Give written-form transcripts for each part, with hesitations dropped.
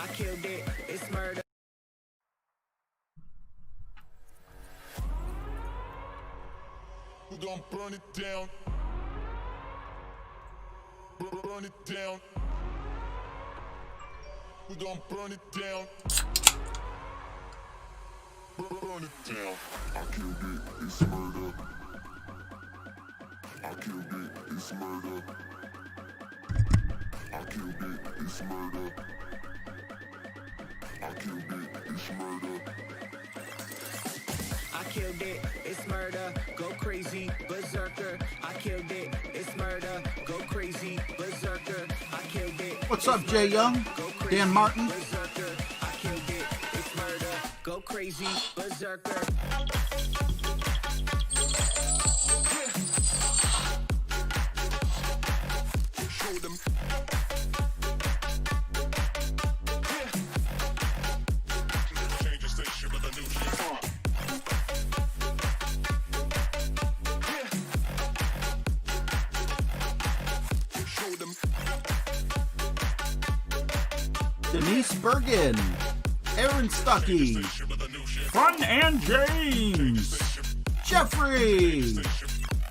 I killed it, it's murder. We're gonna burn it down. Burn it down. We're gonna burn it down. Burn it down. I killed it, it's murder. I killed it, it's murder. I killed it, it's murder. I killed it, it's murder. I killed it, it's murder. Go crazy, berserker. I killed it, it's murder. Go crazy, berserker. I killed it. What's up, Jay Young? Dan Martin? Berserker. I killed it, it's murder. Go crazy, berserker. Show them. Change the station with a new shit. Show them. Denise Bergen, Aaron Stuckey, Station with a new shit. Fun and James, Jeffrey,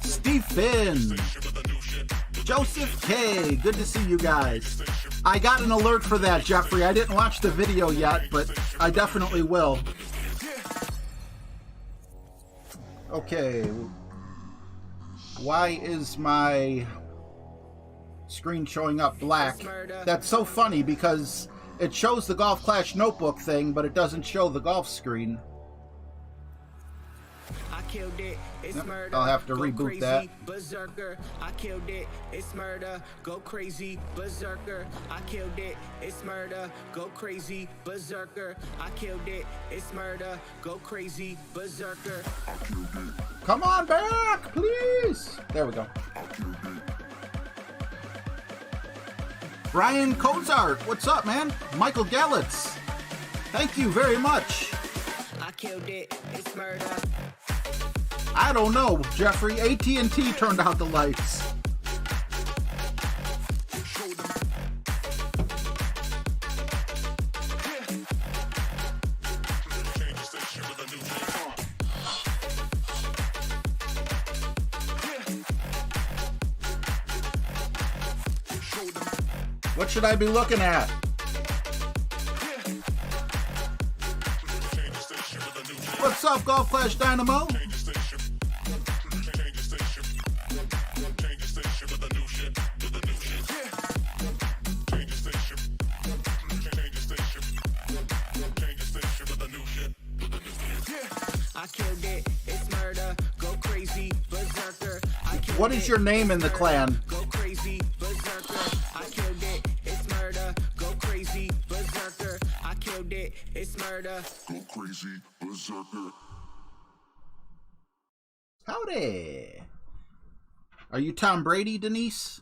Steve Finn, With a new shit. Joseph K. Good to see you guys. I got an alert for that, Jeffrey. I didn't watch the video yet, but I definitely will. Okay. Why is my screen showing up black? That's so funny because it shows the Golf Clash notebook thing, but it doesn't show the golf screen. I killed it, it's Yep, murder. I'll have to Go reboot crazy, that. Berserker. I killed it, it's murder. Go crazy, berserker. I killed it, it's murder. Go crazy, berserker. I killed it, it's murder. Go crazy, berserker. Come on back, please. There we go. Brian Kozart, what's up, man? Michael Gallitz, thank you very much. I killed it, it's murder. I don't know, Jeffrey. AT&T turned out the lights. Change the station with a new shit. Show them. What should I be looking at? Change the station with a new shit. What's up, Golf Clash Dynamo? Change the station. Change the station. Change the station with a new shit. With a new shit. Change the station. Change the station. Change the station with a new shit. I killed it, it's murder. Go crazy, berserker. I killed What is your name in the clan? Go crazy, berserker. I killed it, it's murder. Go crazy, berserker. I killed it, it's murder. Go crazy, berserker. Howdy. Are you Tom Brady, Denise?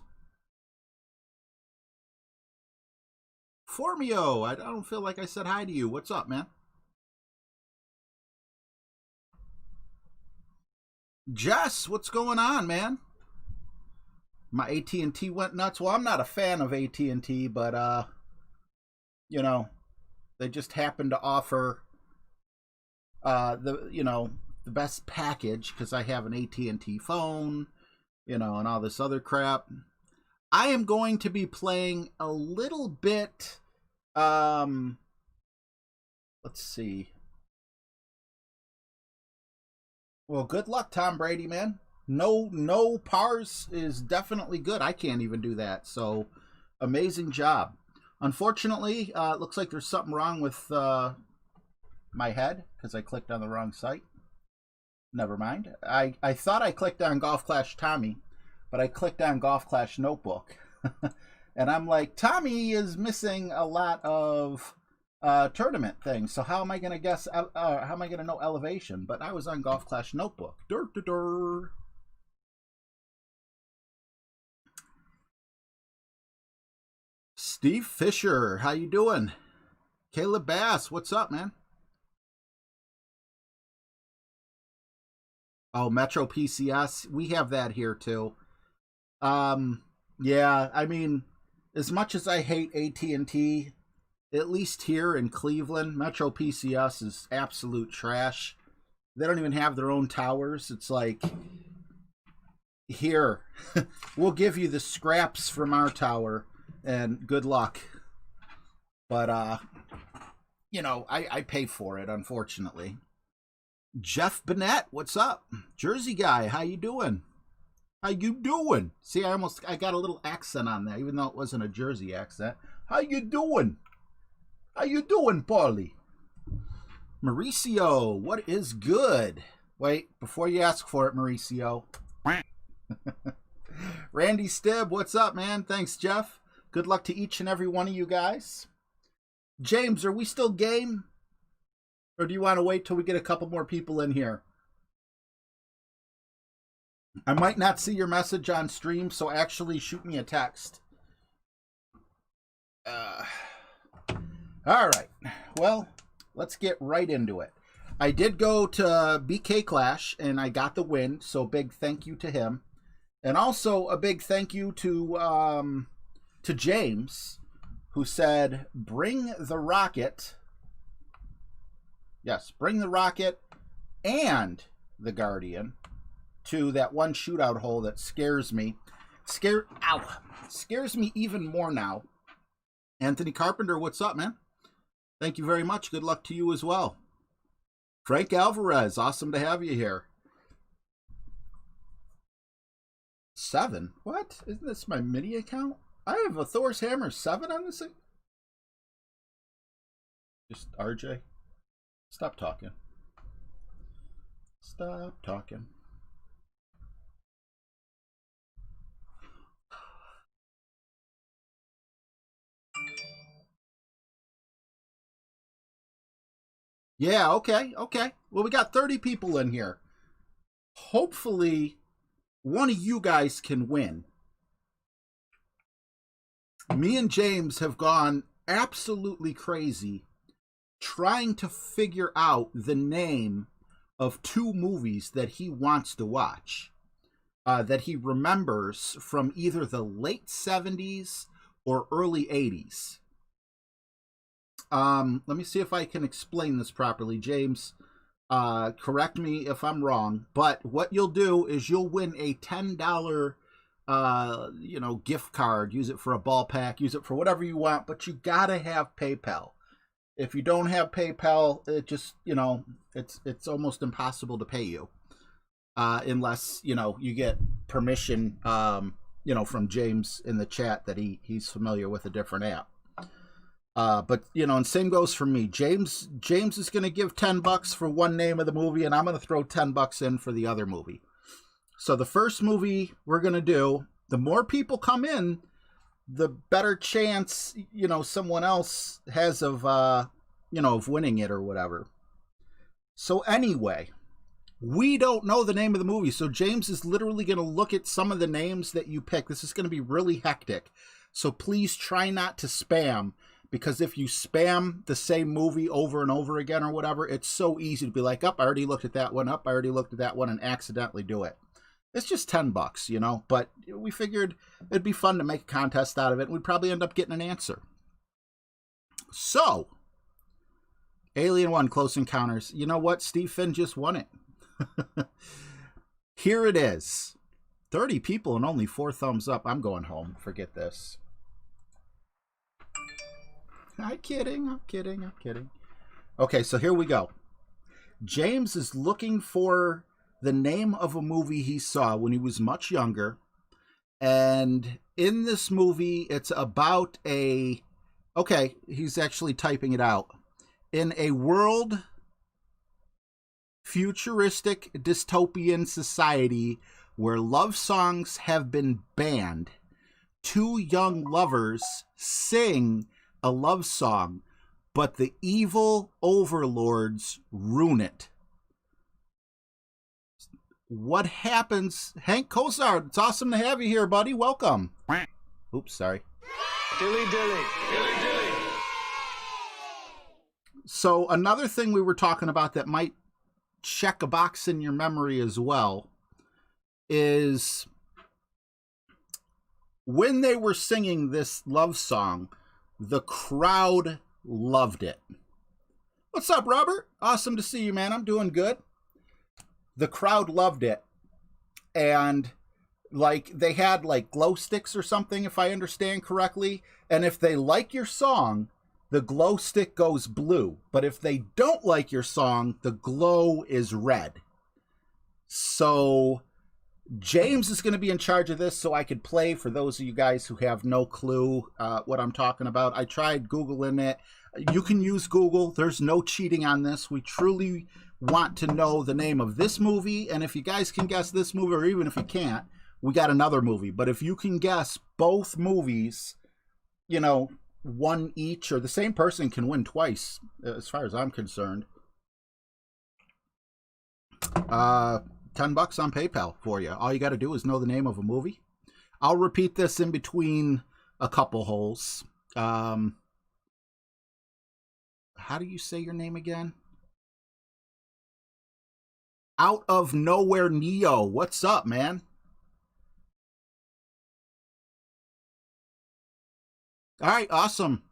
Formio, I don't feel like I said hi to you. What's up, man? Jess, what's going on, man? My AT&T went nuts. Well, I'm not a fan of AT&T, but you know, they just happen to offer the best package because I have an AT&T phone, and all this other crap. I am going to be playing a little bit. Let's see. Well, good luck, Tom Brady, man. No pars is definitely good. I can't even do that. So, amazing job. Unfortunately, it looks like there's something wrong with my head because I clicked on the wrong site. Never mind. I thought I clicked on Golf Clash Tommy, but I clicked on Golf Clash Notebook. And I'm like, Tommy is missing a lot of tournament things. So how am I going to guess? How am I going to know elevation? But I was on Golf Clash Notebook. Dur, dur, dur. Steve Fisher, how you doing? Caleb Bass, what's up, man? Oh, Metro PCS, we have that here too. Yeah, I mean, as much as I hate AT&T, at least here in Cleveland, Metro PCS is absolute trash. They don't even have their own towers. It's like, here, we'll give you the scraps from our tower and good luck. But, you know, I pay for it, unfortunately. Jeff Bennett, what's up? Jersey guy, how you doing? How you doing? See, I got a little accent on there, even though it wasn't a Jersey accent. How you doing? How you doing, Paulie? Mauricio, what is good? Wait, before you ask for it, Mauricio. Randy Stibb, what's up, man? Thanks, Jeff. Good luck to each and every one of you guys. James, are we still game? Or do you want to wait till we get a couple more people in here? I might not see your message on stream, so actually shoot me a text. All right. Well, let's get right into it. I did go to BK Clash, and I got the win, so big thank you to him. And also a big thank you to James, who said, bring the rocket. Yes, bring the rocket and the Guardian to that one shootout hole that scares me. Scares me even more now. Anthony Carpenter, what's up, man? Thank you very much. Good luck to you as well. Frank Alvarez, awesome to have you here. 7? What? Isn't this my mini account? I have a Thor's Hammer 7 on this thing? Just RJ. Stop talking. Stop talking. Yeah, okay. Well, we got 30 people in here. Hopefully, one of you guys can win. Me and James have gone absolutely crazy trying to figure out the name of 2 movies that he wants to watch, that he remembers from either the late 70s or early 80s. Let me see if I can explain this properly. James, correct me if I'm wrong, but what you'll do is you'll win a $10 gift card. Use it for a ball pack, use it for whatever you want, but you gotta have PayPal. If you don't have PayPal, it just, it's almost impossible to pay you, unless, you get permission, from James in the chat that he's familiar with a different app. But, and same goes for me. James is going to give $10 for one name of the movie, and I'm going to throw $10 in for the other movie. So the first movie we're going to do, the more people come in, the better chance, someone else has of winning it or whatever. So anyway, we don't know the name of the movie. So James is literally going to look at some of the names that you pick. This is going to be really hectic. So please try not to spam, because if you spam the same movie over and over again or whatever, it's so easy to be like, I already looked at that one, I already looked at that one, and accidentally do it. It's just $10, but we figured it'd be fun to make a contest out of it, and we'd probably end up getting an answer. So, Alien 1, Close Encounters. You know what? Steve Finn just won it. Here it is. 30 people and only 4 thumbs up. I'm going home. Forget this. I'm kidding. Okay, so here we go. James is looking for the name of a movie he saw when he was much younger. And in this movie, it's about okay, he's actually typing it out. In a world futuristic dystopian society where love songs have been banned, 2 young lovers sing a love song, but the evil overlords ruin it. What happens? Hank Cosard, it's awesome to have you here, buddy. Welcome. Oops, sorry. Dilly dilly. Dilly dilly. So another thing we were talking about that might check a box in your memory as well is when they were singing this love song, the crowd loved it. What's up, Robert? Awesome to see you, man. I'm doing good. The crowd loved it. And like they had like glow sticks or something, if I understand correctly. And if they like your song, the glow stick goes blue. But if they don't like your song, the glow is red. So James is going to be in charge of this so I could play for those of you guys who have no clue what I'm talking about. I tried Googling it. You can use Google. There's no cheating on this. We truly want to know the name of this movie. And if you guys can guess this movie, or even if you can't, we got another movie. But if you can guess both movies, you know, one each, or the same person can win twice, as far as I'm concerned. $10 on PayPal for you. All you got to do is know the name of a movie. I'll repeat this in between a couple holes. How do you say your name again? Out of Nowhere Neo. What's up, man? All right, awesome.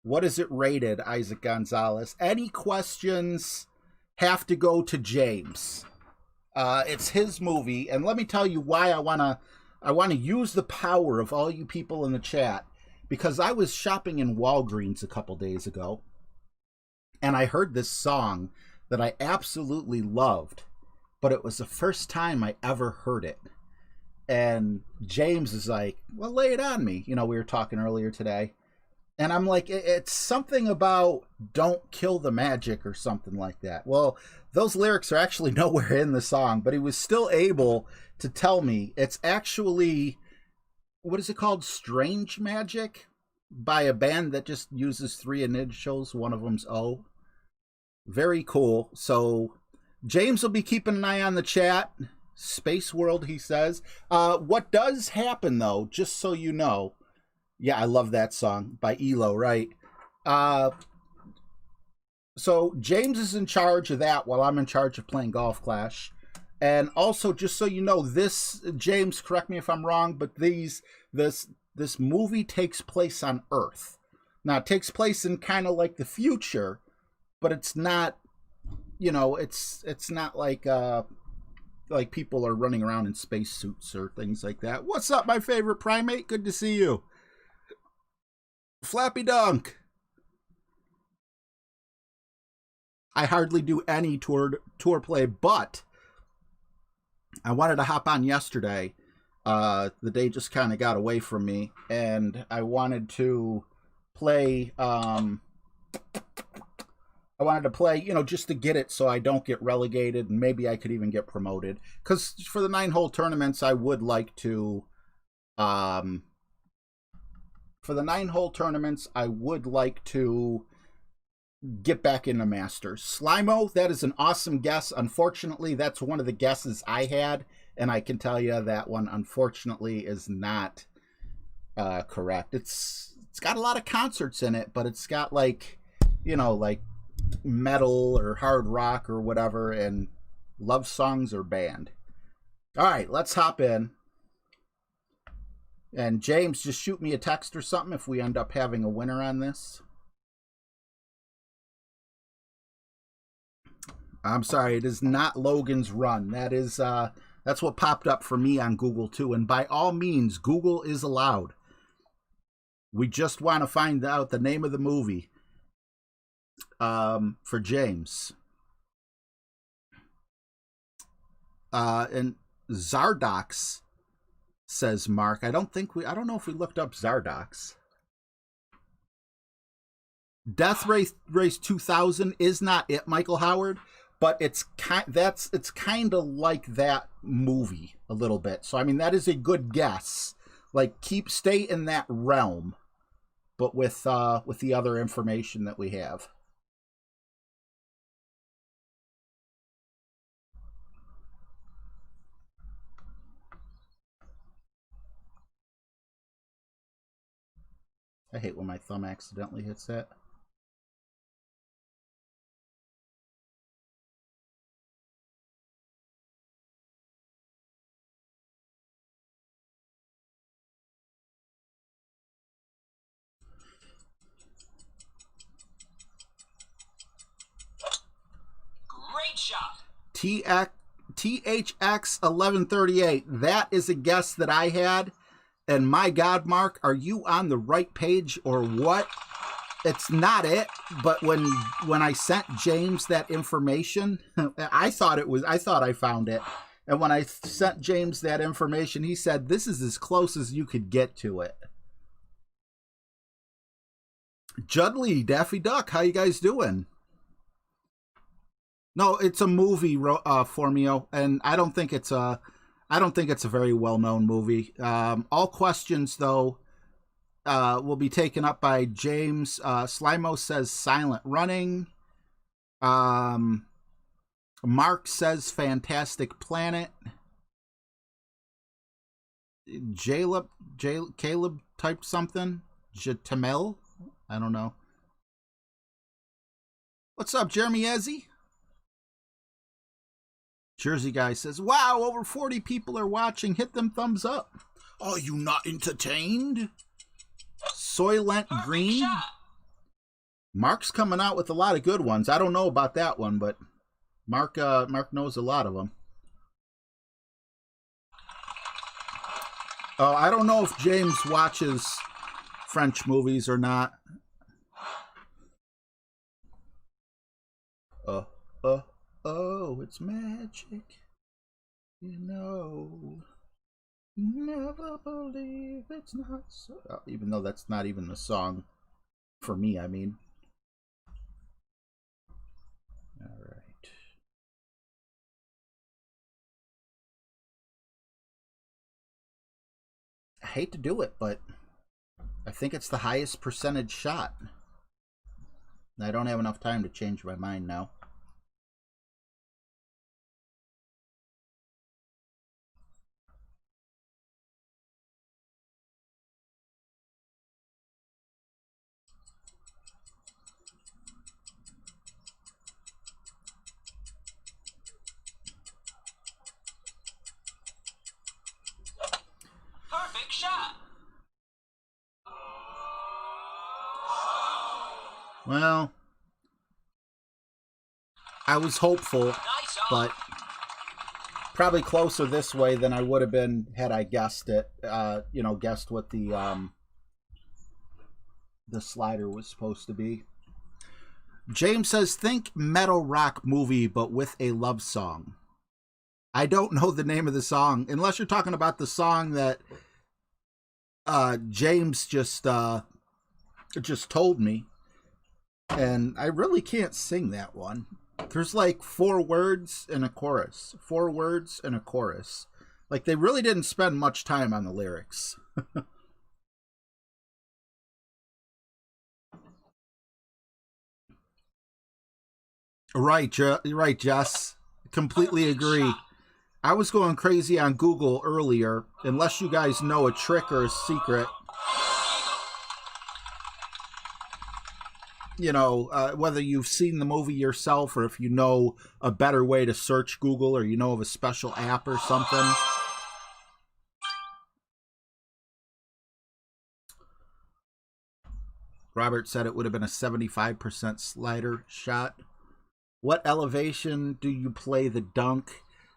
What is it rated, Isaac Gonzalez? Any questions have to go to James. It's his movie, and let me tell you why I wanna use the power of all you people in the chat, because I was shopping in Walgreens a couple days ago, and I heard this song that I absolutely loved, but it was the first time I ever heard it. And James is like, well, lay it on me. You know, we were talking earlier today. And I'm like, it's something about don't kill the magic or something like that. Well, those lyrics are actually nowhere in the song, but he was still able to tell me it's actually, what is it called? Strange Magic, by a band that just uses 3 initials. One of them's O. Very cool. So James will be keeping an eye on the chat. Space World, he says. What does happen, though, just so you know, yeah, I love that song by ELO, right? So James is in charge of that while I'm in charge of playing Golf Clash. And also, just so you know, this, James, correct me if I'm wrong, but this movie takes place on Earth. Now, it takes place in kind of like the future, but it's not, you know, it's not like people are running around in spacesuits or things like that. What's up, my favorite primate? Good to see you. Flappy Dunk. I hardly do any tour play, but I wanted to hop on yesterday. The day just kind of got away from me, and I wanted to play. I wanted to play, you know, just to get it so I don't get relegated, and maybe I could even get promoted. Because for the 9-hole tournaments, I would like to, for the 9-hole tournaments, I would like to get back into Masters. Slimo, that is an awesome guess. Unfortunately, that's one of the guesses I had, and I can tell you that one, unfortunately, is not correct. It's got a lot of concerts in it, but it's got, like, you know, like metal or hard rock or whatever, and love songs are banned. All right, let's hop in. And James, just shoot me a text or something if we end up having a winner on this. I'm sorry, it is not Logan's Run. That is that's what popped up for me on Google too. And by all means, Google is allowed. We just want to find out the name of the movie. For James. And Zardox, says Mark. I don't know if we looked up Zardox. Death Race 2000 is not it, Michael Howard, but it's kind of like that movie a little bit. So I mean, that is a good guess. Like, stay in that realm, but with the other information that we have. I hate when my thumb accidentally hits that. THX 1138. That is a guess that I had. And my God, Mark, are you on the right page or what? It's not it, but when I sent James that information, I thought I found it. And when I sent James that information, he said, this is as close as you could get to it. Judley, Daffy Duck, how you guys doing? No, it's a movie, Formio, and I don't think it's a very well-known movie. All questions, though, will be taken up by James. Slimo says Silent Running. Mark says Fantastic Planet. Caleb typed something. Jatamel? I don't know. What's up, Jeremy Ezzy? Jersey Guy says, wow, over 40 people are watching. Hit them thumbs up. Are you not entertained? Soylent Green. Shot. Mark's coming out with a lot of good ones. I don't know about that one, but Mark knows a lot of them. Oh, I don't know if James watches French movies or not. Oh, it's magic. You know, never believe it's not so. Even though that's not even a song for me, I mean. All right. I hate to do it, but I think it's the highest percentage shot. I don't have enough time to change my mind now. Perfect shot. Well, I was hopeful, but probably closer this way than I would have been had I guessed it. Guessed what the slider was supposed to be. James says, think metal rock movie, but with a love song. I don't know the name of the song, unless you're talking about the song that James just told me. And I really can't sing that one. There's like 4 words and a chorus. 4 words and a chorus. Like, they really didn't spend much time on the lyrics. Right, Jess. Completely agree. I was going crazy on Google earlier. Unless you guys know a trick or a secret. You know, whether you've seen the movie yourself or if you know a better way to search Google or you know of a special app or something. Robert said it would have been a 75% slider shot. What elevation do you play the dunk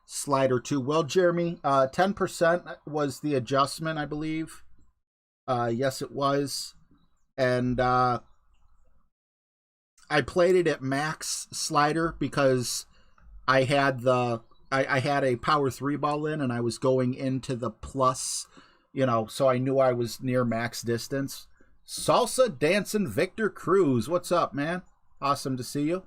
slider to? Well, Jeremy, 10% was the adjustment, I believe. Yes, it was. And I played it at max slider because I had I had a power 3 ball in and I was going into the plus, so I knew I was near max distance. Salsa Dancing Victor Cruz. What's up, man? Awesome to see you.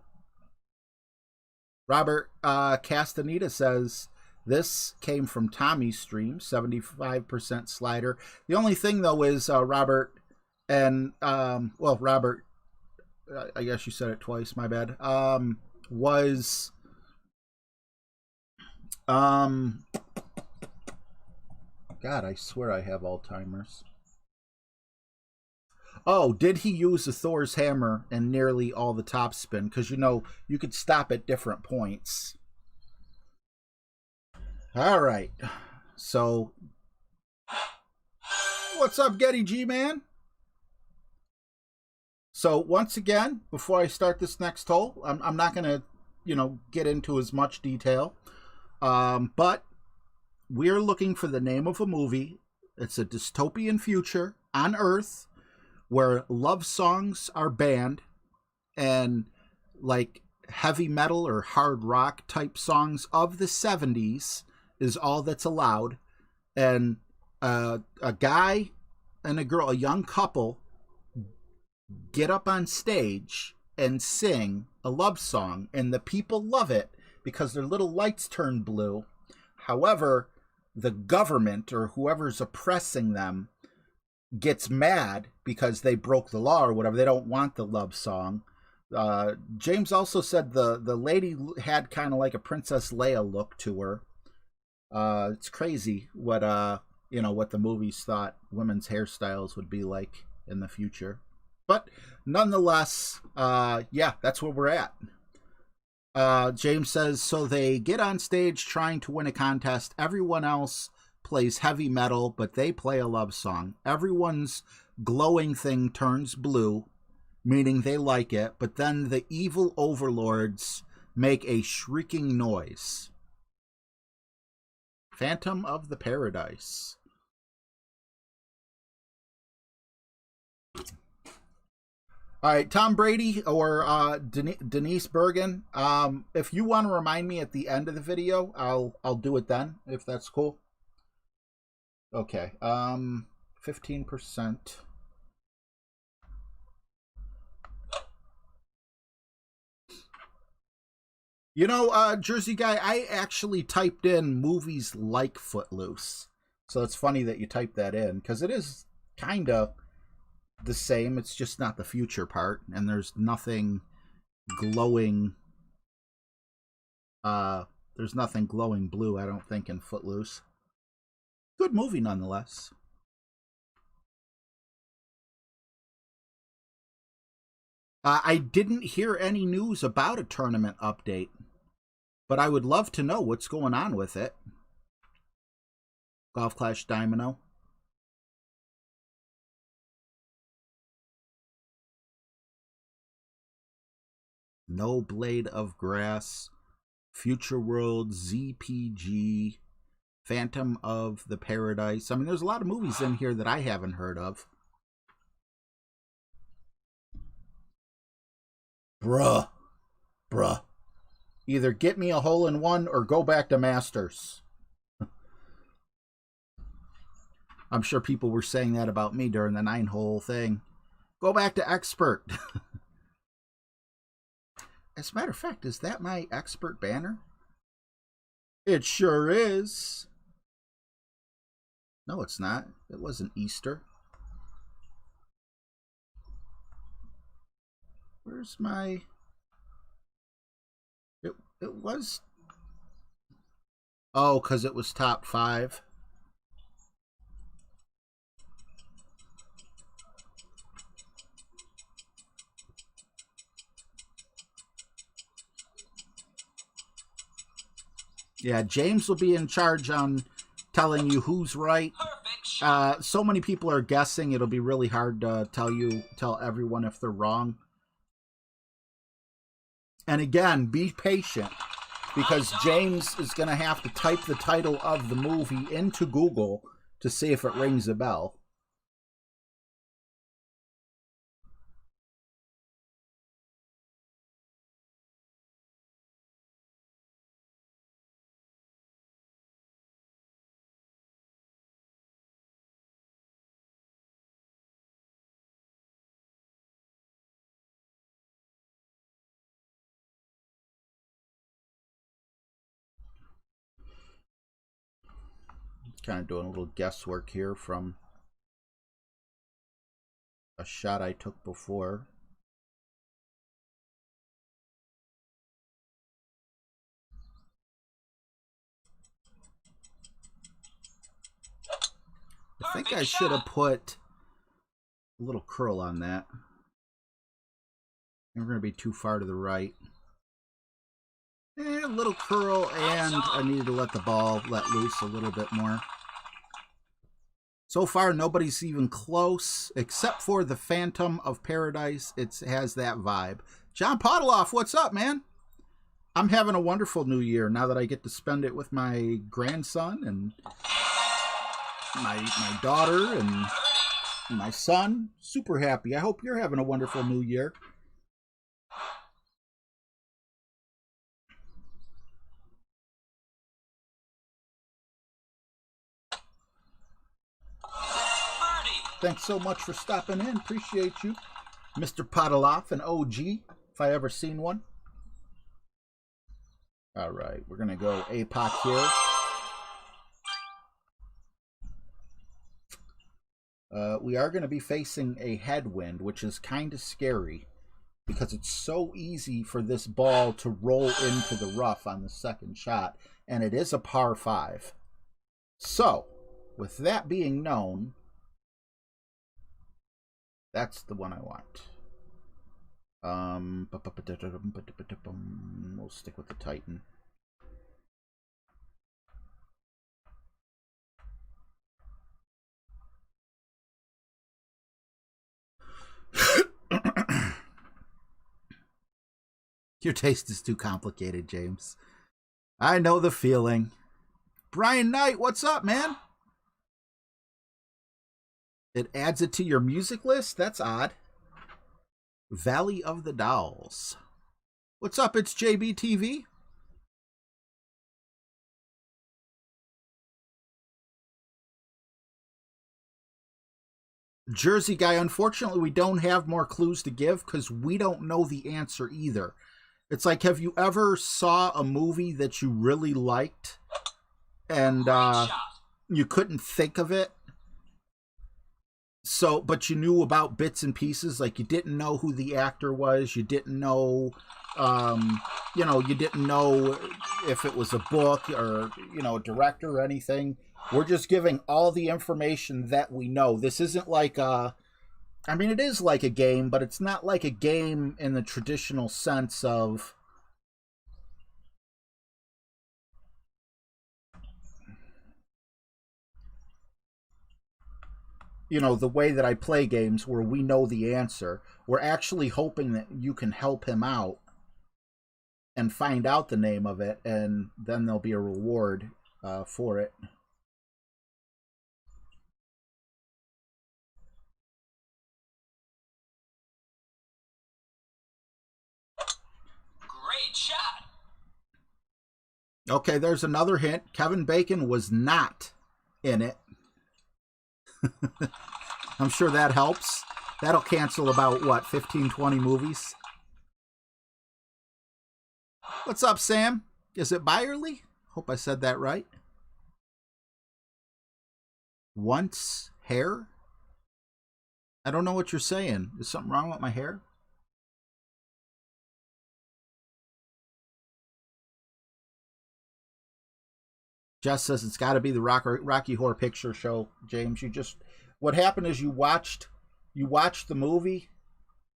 Robert Castaneda says, this came from Tommy's stream, 75% slider. The only thing, though, is, Robert, and, Robert, I guess you said it twice, my bad, was, God, I swear I have Alzheimer's. Oh, did he use the Thor's hammer and nearly all the topspin? Because, you could stop at different points. All right. So, what's up, Getty G, man? So, once again, before I start this next hole, I'm not going to get into as much detail. But we're looking for the name of a movie. It's a dystopian future on Earth where love songs are banned and like heavy metal or hard rock type songs of the 70s is all that's allowed. And a guy and a girl, a young couple, get up on stage and sing a love song, and the people love it because their little lights turn blue. However, the government or whoever's oppressing them gets mad because they broke the law or whatever. They don't want the love song. James also said the lady had kind of like a Princess Leia look to her. It's crazy what what the movies thought women's hairstyles would be like in the future. But nonetheless, that's where we're at. James says, so they get on stage trying to win a contest. Everyone else plays heavy metal, but they play a love song. Everyone's glowing thing turns blue, meaning they like it, but then the evil overlords make a shrieking noise. Phantom of the Paradise. All right, Tom Brady or Denise Bergen. If you want to remind me at the end of the video, I'll do it then, if that's cool. Okay. 15%. Jersey Guy, I actually typed in movies like Footloose. So it's funny that you typed that in, because it is kind of the same. It's just not the future part, and there's nothing glowing. There's nothing glowing blue, I don't think, in Footloose. Good movie nonetheless. I didn't hear any news about a tournament update, but I would love to know what's going on with it. Golf Clash Domino. No Blade of Grass, Future World, ZPG, Phantom of the Paradise. I mean, there's a lot of movies in here that I haven't heard of. Bruh. Either get me a hole-in-one or go back to Masters. I'm sure people were saying that about me during the 9-hole thing. Go back to Expert. As a matter of fact, is that my Expert banner? It sure is. No, it's not. It wasn't Easter. Where's my... It was... Oh, because it was top 5. Yeah, James will be in charge on telling you who's right. So many people are guessing, it'll be really hard to tell everyone if they're wrong. And again, be patient, because James is going to have to type the title of the movie into Google to see if it rings a bell. Kind of doing a little guesswork here from a shot I took before. I think I should have put a little curl on that. We're going to be too far to the right. A little curl, and I needed to let the ball let loose a little bit more. So far, nobody's even close, except for the Phantom of Paradise. It has that vibe. John Podoloff, what's up, man? I'm having a wonderful new year now that I get to spend it with my grandson and my daughter and my son. Super happy. I hope you're having a wonderful new year. Thanks so much for stopping in. Appreciate you. Mr. Podoloff, an OG, if I ever seen one. All right, we're going to go APOC here. We are going to be facing a headwind, which is kind of scary because it's so easy for this ball to roll into the rough on the second shot, and it is a par 5. So, with that being known, that's the one I want. We'll stick with the Titan. Your taste is too complicated, James. I know the feeling. Brian Knight, what's up, man? It adds it to your music list? That's odd. Valley of the Dolls. What's up? It's JBTV. Jersey guy, unfortunately, we don't have more clues to give because we don't know the answer either. It's like, have you ever saw a movie that you really liked and you couldn't think of it? So, but you knew about bits and pieces, like you didn't know who the actor was, you didn't know, you didn't know if it was a book or, a director or anything. We're just giving all the information that we know. This isn't like it is like a game, but it's not like a game in the traditional sense of, the way that I play games where we know the answer. We're actually hoping that you can help him out and find out the name of it, and then there'll be a reward for it. Great shot. Okay, there's another hint. Kevin Bacon was not in it. I'm sure that helps. That'll cancel about, 15, 20 movies? What's up, Sam? Is it Byerly? Hope I said that right. Once hair? I don't know what you're saying. Is something wrong with my hair? Jess says it's got to be the Rocky Horror Picture Show, James. What happened is you watched the movie,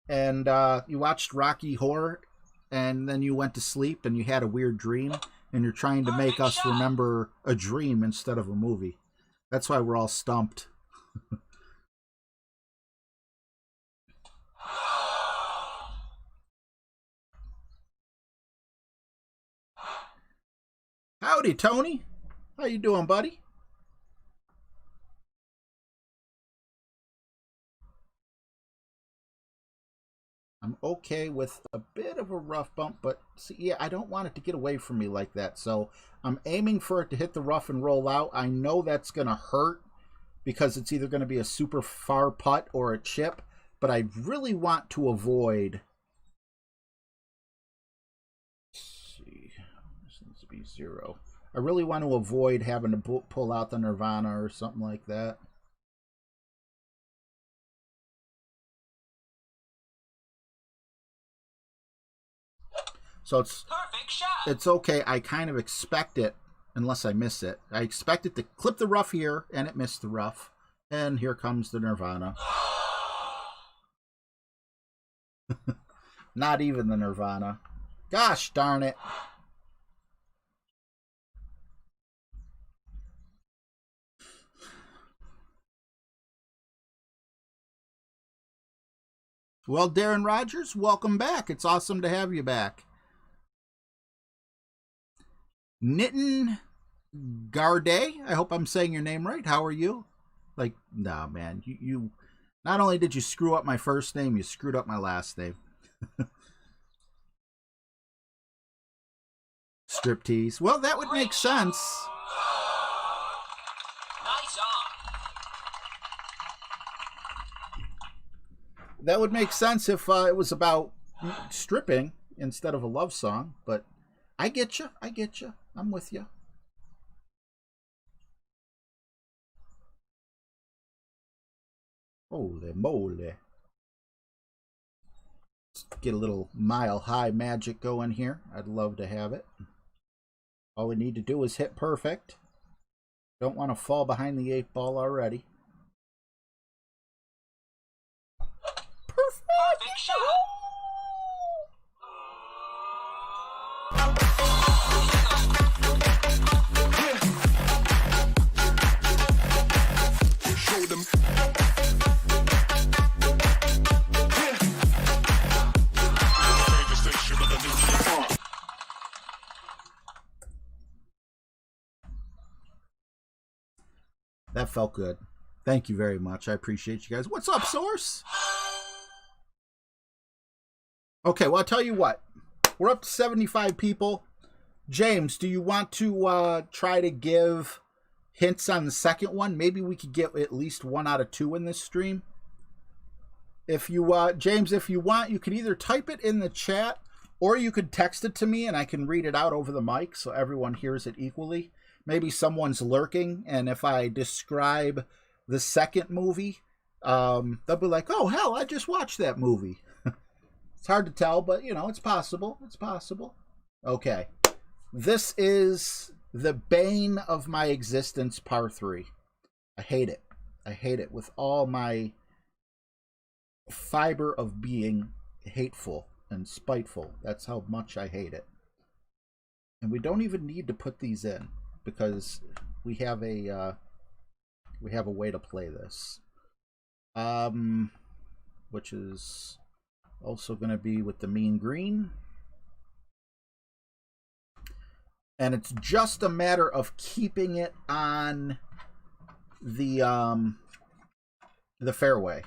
and you watched Rocky Horror, and then you went to sleep, and you had a weird dream, and you're trying to make us remember a dream instead of a movie. That's why we're all stumped. Howdy, Tony. How you doing, buddy? I'm okay with a bit of a rough bump, but see, yeah, I don't want it to get away from me like that. So I'm aiming for it to hit the rough and roll out. I know that's going to hurt because it's either going to be a super far putt or a chip, but I really want to avoid. Let's see, this needs to be 0. I really want to avoid having to pull out the Nirvana or something like that. So it's okay. I kind of expect it, unless I miss it. I expect it to clip the rough here, and it missed the rough. And here comes the Nirvana. Not even the Nirvana. Gosh darn it. Well, Darren Rogers, welcome back. It's awesome to have you back. Nitin Garde. I hope I'm saying your name right. How are you? Like, nah, man. You not only did you screw up my first name, you screwed up my last name. Striptease. Well, that would make sense. Nice on. That would make sense if it was about stripping instead of a love song, but I get you. I get you. I'm with you. Holy moly. Let's get a little mile high magic going here. I'd love to have it. All we need to do is hit perfect. Don't want to fall behind the 8 ball already. Perfect shot. Show them. Change the station with a new shit. That felt good. Thank you very much. I appreciate you guys. What's up, Source? Okay, well, I'll tell you what. We're up to 75 people. James, do you want to try to give hints on the second one? Maybe we could get at least 1 out of 2 in this stream. If you, James, if you want, you could either type it in the chat or you could text it to me and I can read it out over the mic so everyone hears it equally. Maybe someone's lurking, and if I describe the second movie, they'll be like, oh, hell, I just watched that movie. It's hard to tell, but, you know, it's possible. It's possible. Okay. This is the bane of my existence, Part 3. I hate it. I hate it with all my fiber of being hateful and spiteful. That's how much I hate it. And we don't even need to put these in, because we have a way to play this, which is also going to be with the mean green, and it's just a matter of keeping it on the fairway.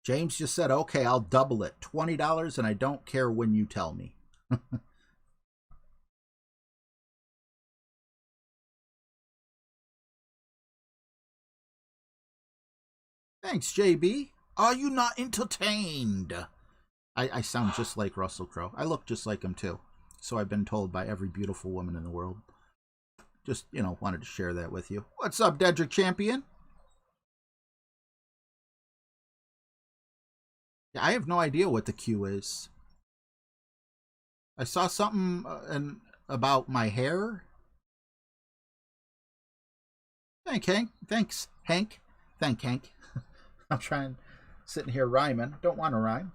James just said, okay, I'll double it. $20, and I don't care when you tell me. Thanks, JB. Are you not entertained? I sound just like Russell Crowe. I look just like him, too. So I've been told by every beautiful woman in the world. Just, you know, wanted to share that with you. What's up, Dedrick Champion? I have no idea what the cue is. I saw something about my hair. Thanks, Hank. Thank Hank. I'm trying, sitting here rhyming. Don't want to rhyme.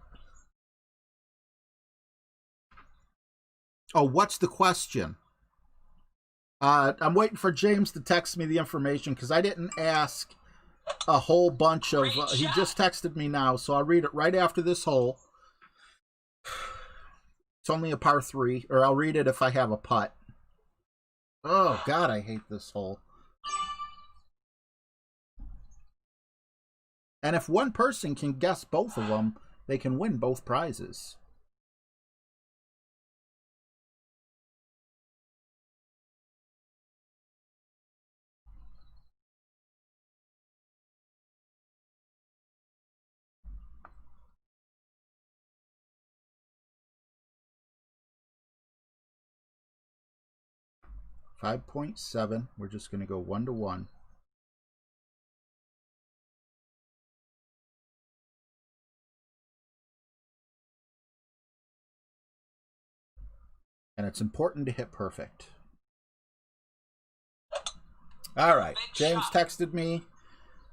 Oh, what's the question? I'm waiting for James to text me the information because I didn't ask a whole bunch of he just texted me now, so I'll read it right after this hole. It's only a par 3, or I'll read it if I have a putt. Oh god, I hate this hole. And if one person can guess both of them, they can win both prizes. $5.7. We're just going to go 1-to-1. And it's important to hit perfect. All right. James texted me.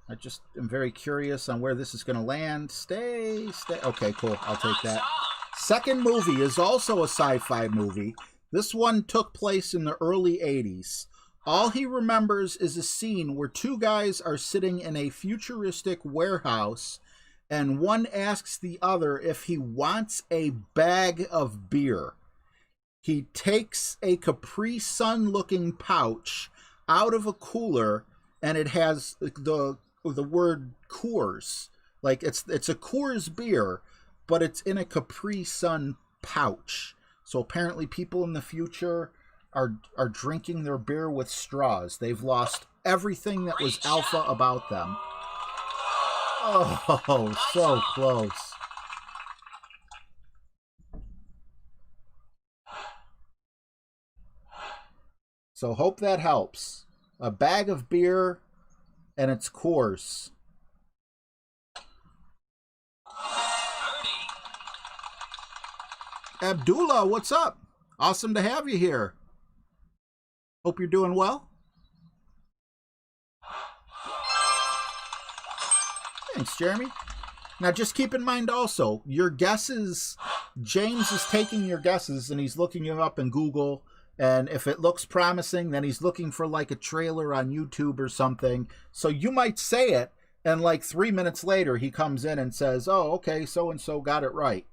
I just am very curious on where this is going to land. Stay. Okay, cool. I'll take that. Second movie is also a sci-fi movie. This one took place in the early 80s. All he remembers is a scene where two guys are sitting in a futuristic warehouse and one asks the other if he wants a bag of beer. He takes a Capri Sun looking pouch out of a cooler and it has the word Coors. Like it's a Coors beer, but it's in a Capri Sun pouch. So apparently people in the future are drinking their beer with straws. They've lost everything that was alpha about them. Oh, so close. So hope that helps. A bag of beer and it's Coors. Abdullah, what's up? Awesome to have you here. Hope you're doing well. Thanks, Jeremy. Now, just keep in mind also, your guesses, James is taking your guesses and he's looking them up in Google. And if it looks promising, then he's looking for like a trailer on YouTube or something. So you might say it, and like 3 minutes later, he comes in and says, oh, okay, so-and-so got it right.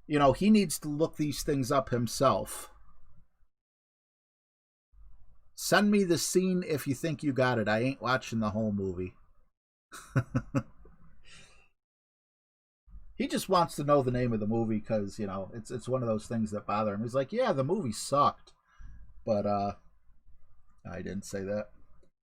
You know, he needs to look these things up himself. Send me the scene if you think you got it. I ain't watching the whole movie. He just wants to know the name of the movie because, you know, it's one of those things that bother him. He's like, yeah, the movie sucked. But I didn't say that.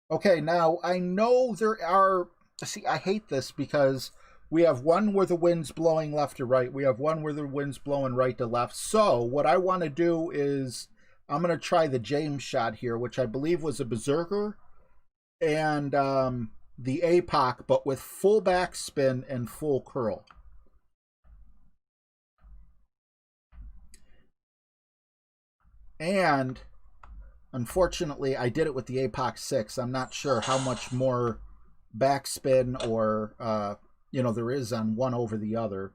Okay, now I know there are... See, I hate this because we have one where the wind's blowing left to right. We have one where the wind's blowing right to left. So what I want to do is I'm going to try the James shot here, which I believe was a Berserker and the APOC, but with full backspin and full curl. And unfortunately, I did it with the APOC 6. I'm not sure how much more backspin or, you know, there is on one over the other.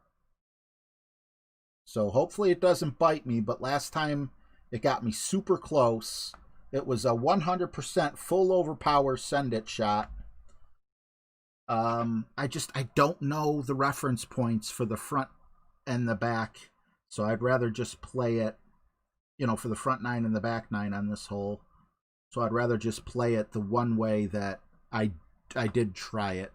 So hopefully it doesn't bite me, but last time it got me super close. It was a 100% full overpower send it shot. I don't know the reference points for the front and the back, so I'd rather just play it, you know, for the front 9 and the back 9 on this hole. So I'd rather just play it the one way that I did try it.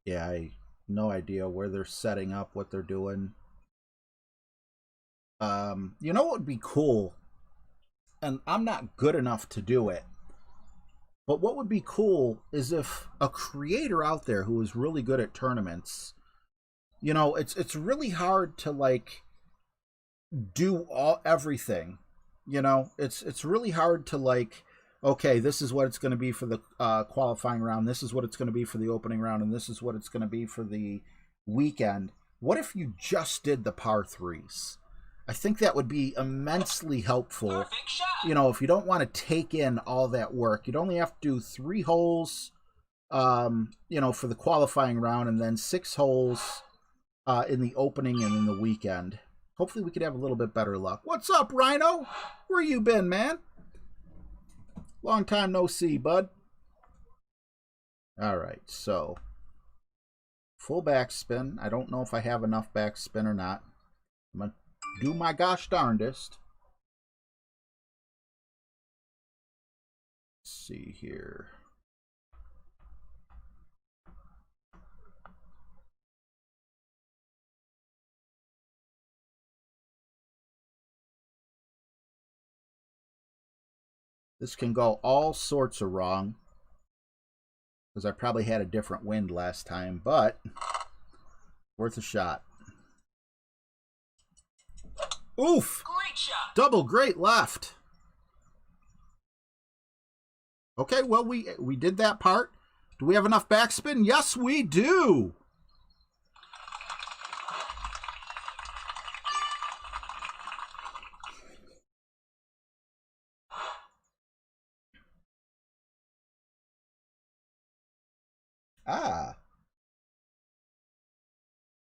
Yeah, I no idea where they're setting up, what they're doing. You know what would be cool? And I'm not good enough to do it. But what would be cool is if a creator out there who is really good at tournaments, you know, it's really hard to like do everything. You know, it's really hard to like, okay, this is what it's going to be for the qualifying round. This is what it's going to be for the opening round, and this is what it's going to be for the weekend. What if you just did the par threes? I think that would be immensely helpful. You know, if you don't want to take in all that work, you'd only have to do 3 holes, you know, for the qualifying round, and then 6 holes in the opening and in the weekend. Hopefully we could have a little bit better luck. What's up, Rhino? Where you been, man? Long time no see, bud. All right, so full backspin. I don't know if I have enough backspin or not. I'm going to do my gosh darndest. Let's see here. This can go all sorts of wrong, because I probably had a different wind last time, but worth a shot. Oof! Great shot. Double great left. Okay, well, we did that part. Do we have enough backspin? Yes, we do. Ah.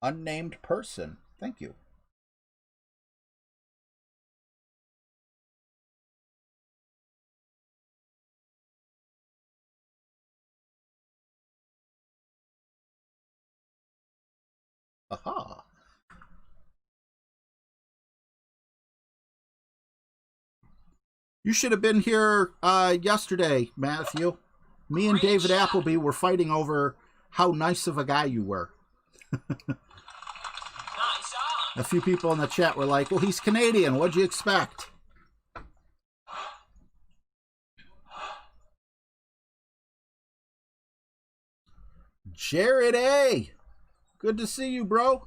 Unnamed person. Thank you. Aha. You should have been here yesterday, Matthew. Me and David Appleby were fighting over how nice of a guy you were. A few people in the chat were like, well, he's Canadian. What'd you expect? Jared A. Good to see you, bro.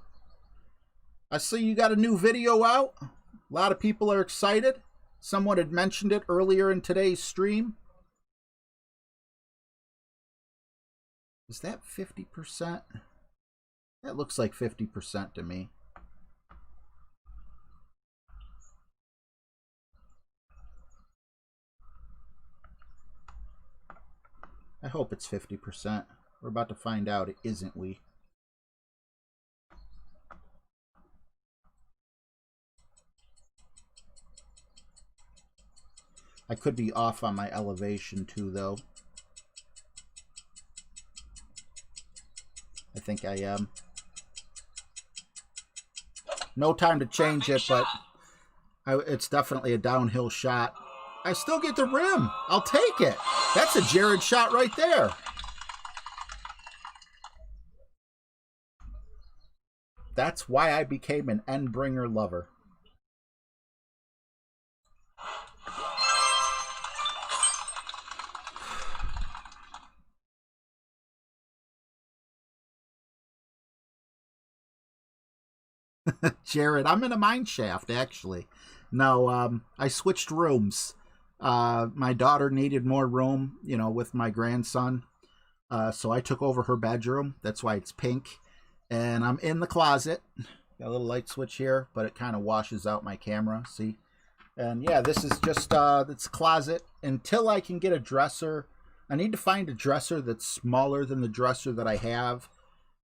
I see you got a new video out. A lot of people are excited. Someone had mentioned it earlier in today's stream. Is that 50%? That looks like 50% to me. I hope it's 50%. We're about to find out, isn't we? I could be off on my elevation too, though. I think I am. No time to change it, but it's definitely a downhill shot. I still get the rim. I'll take it. That's a Jared shot right there. That's why I became an Endbringer lover. Jared, I'm in a mine shaft, actually. No, I switched rooms. My daughter needed more room, you know, with my grandson. So I took over her bedroom. That's why it's pink. And I'm in the closet. Got a little light switch here, but it kind of washes out my camera, see? And yeah, this is just, it's a closet. Until I can get a dresser, I need to find a dresser that's smaller than the dresser that I have.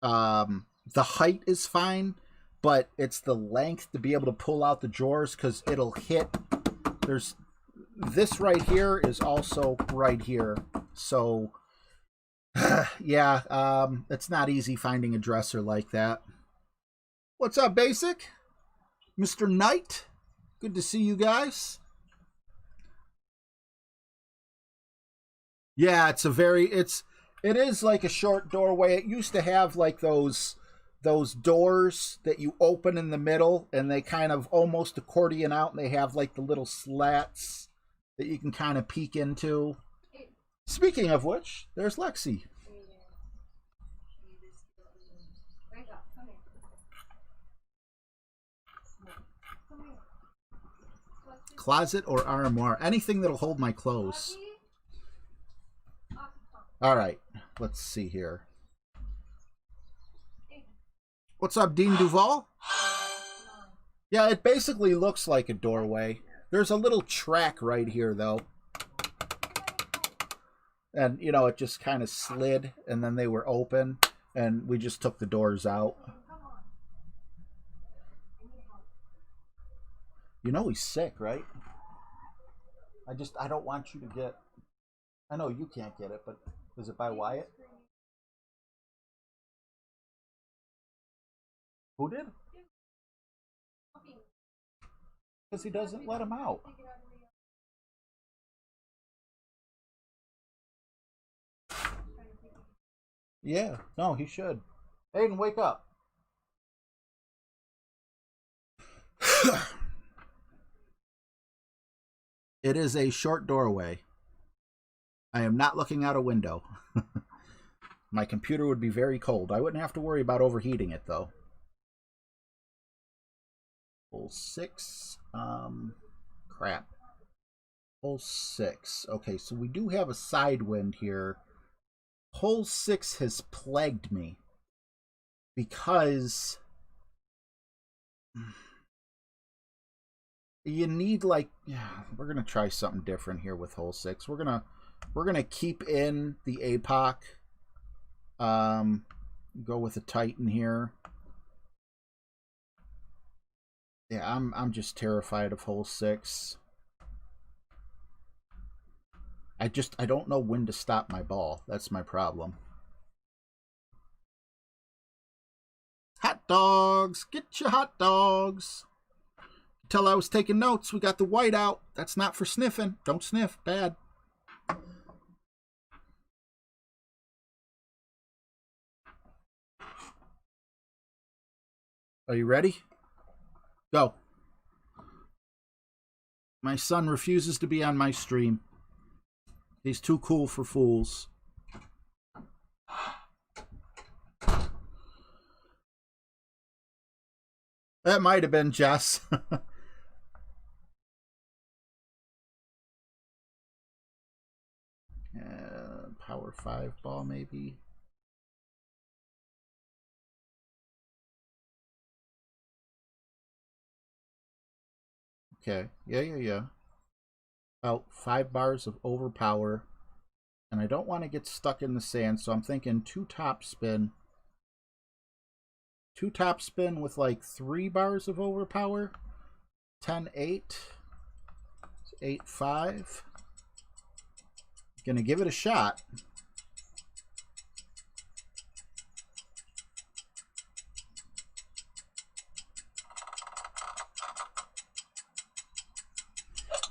The height is fine, but it's the length to be able to pull out the drawers because it'll hit. There's this right here is also right here. So yeah, it's not easy finding a dresser like that. What's up, Basic? Mr. Knight? Good to see you guys. Yeah, it is like a short doorway. It used to have like those doors that you open in the middle and they kind of almost accordion out and they have like the little slats that you can kind of peek into. Speaking of which, there's Lexi. Closet or armoire, anything that'll hold my clothes. All right, let's see here. What's up, Dean Duval? Yeah, it basically looks like a doorway. There's a little track right here, though. And, you know, it just kind of slid, and then they were open, and we just took the doors out. You know he's sick, right? I don't want you to get... I know you can't get it, but is it by Wyatt? Who did? Because he doesn't let him out. Yeah, no, he should. Aiden, wake up. It is a short doorway. I am not looking out a window. My computer would be very cold. I wouldn't have to worry about overheating it, though. Hole 6. Crap. Hole 6. Okay, so we do have a side wind here. Hole 6 has plagued me because you need, like, we're gonna try something different here with hole 6. We're gonna keep in the APOC Go with a Titan here. Yeah, I'm just terrified of hole 6. I don't know when to stop my ball. That's my problem. Hot dogs! Get your hot dogs! Until I was taking notes, we got the white out. That's not for sniffing. Don't sniff. Bad. Are you ready? Go. My son refuses to be on my stream. He's too cool for fools. That might have been Jess. Power 5 ball, maybe. Okay. Yeah. About 5 bars of overpower. And I don't want to get stuck in the sand, so I'm thinking 2 top spin. 2 top spin with like 3 bars of overpower. 10-8. 8-5. Gonna give it a shot.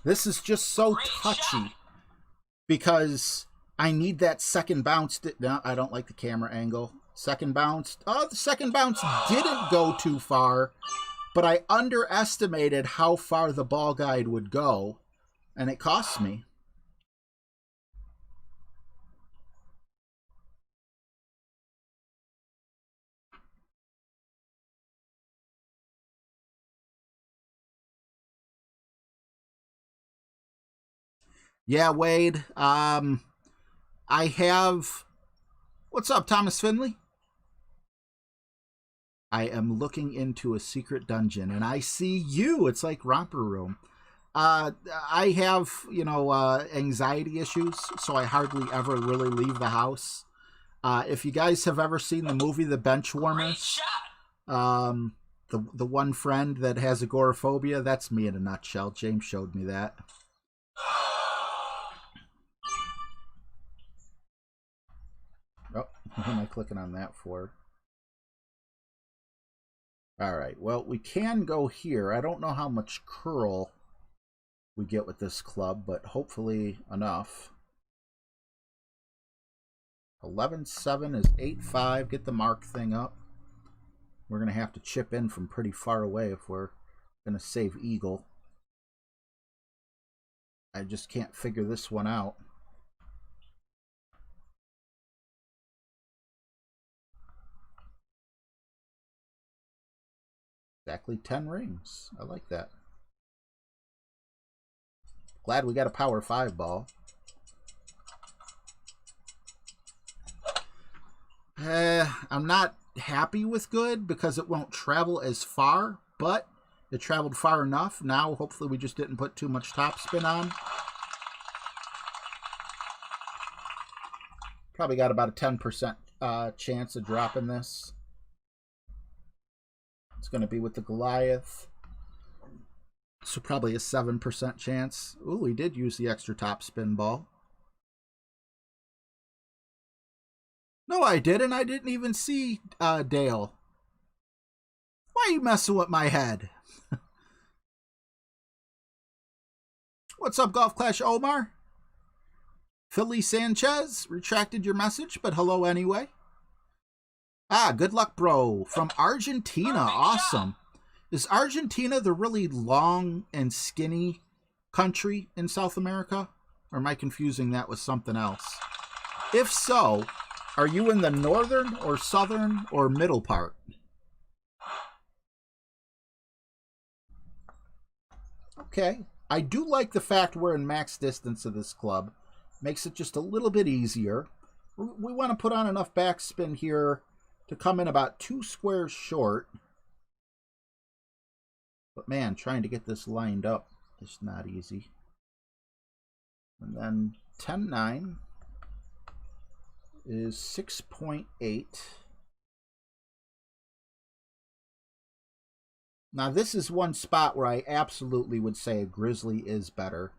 This is just so touchy because I need that second bounce. No, I don't like the camera angle. Second bounce. Oh, the second bounce didn't go too far, but I underestimated how far the ball guide would go, and it cost me. Yeah, Wade. I have... What's up, Thomas Finley? I am looking into a secret dungeon, and I see you. It's like Romper Room. I have, anxiety issues, so I hardly ever really leave the house. If you guys have ever seen the movie The Benchwarmers, the one friend that has agoraphobia, that's me in a nutshell. James showed me that. Oh, what am I clicking on that for? All right, well, we can go here. I don't know how much curl we get with this club, but hopefully enough. 11-7 is 8-5. Get the mark thing up. We're going to have to chip in from pretty far away if we're going to save eagle. I just can't figure this one out. Exactly 10 rings. I like that. Glad we got a power 5 ball. I'm not happy with good because it won't travel as far, but it traveled far enough. Now, hopefully, we just didn't put too much topspin on. Probably got about a 10% chance of dropping this. It's going to be with the Goliath. So probably a 7% chance. Ooh, we did use the extra topspin ball. No, I didn't. I didn't even see Dale. Why are you messing with my head? What's up, Golf Clash Omar? Philly Sanchez retracted your message, but hello anyway. Ah, good luck, bro. From Argentina. Awesome. Is Argentina the really long and skinny country in South America? Or am I confusing that with something else? If so, are you in the northern or southern or middle part? Okay. I do like the fact we're in max distance of this club. Makes it just a little bit easier. We want to put on enough backspin here to come in about 2 squares short. But man, trying to get this lined up is not easy. And then 10-9. is 6.8. Now, this is one spot where I absolutely would say a Grizzly is better.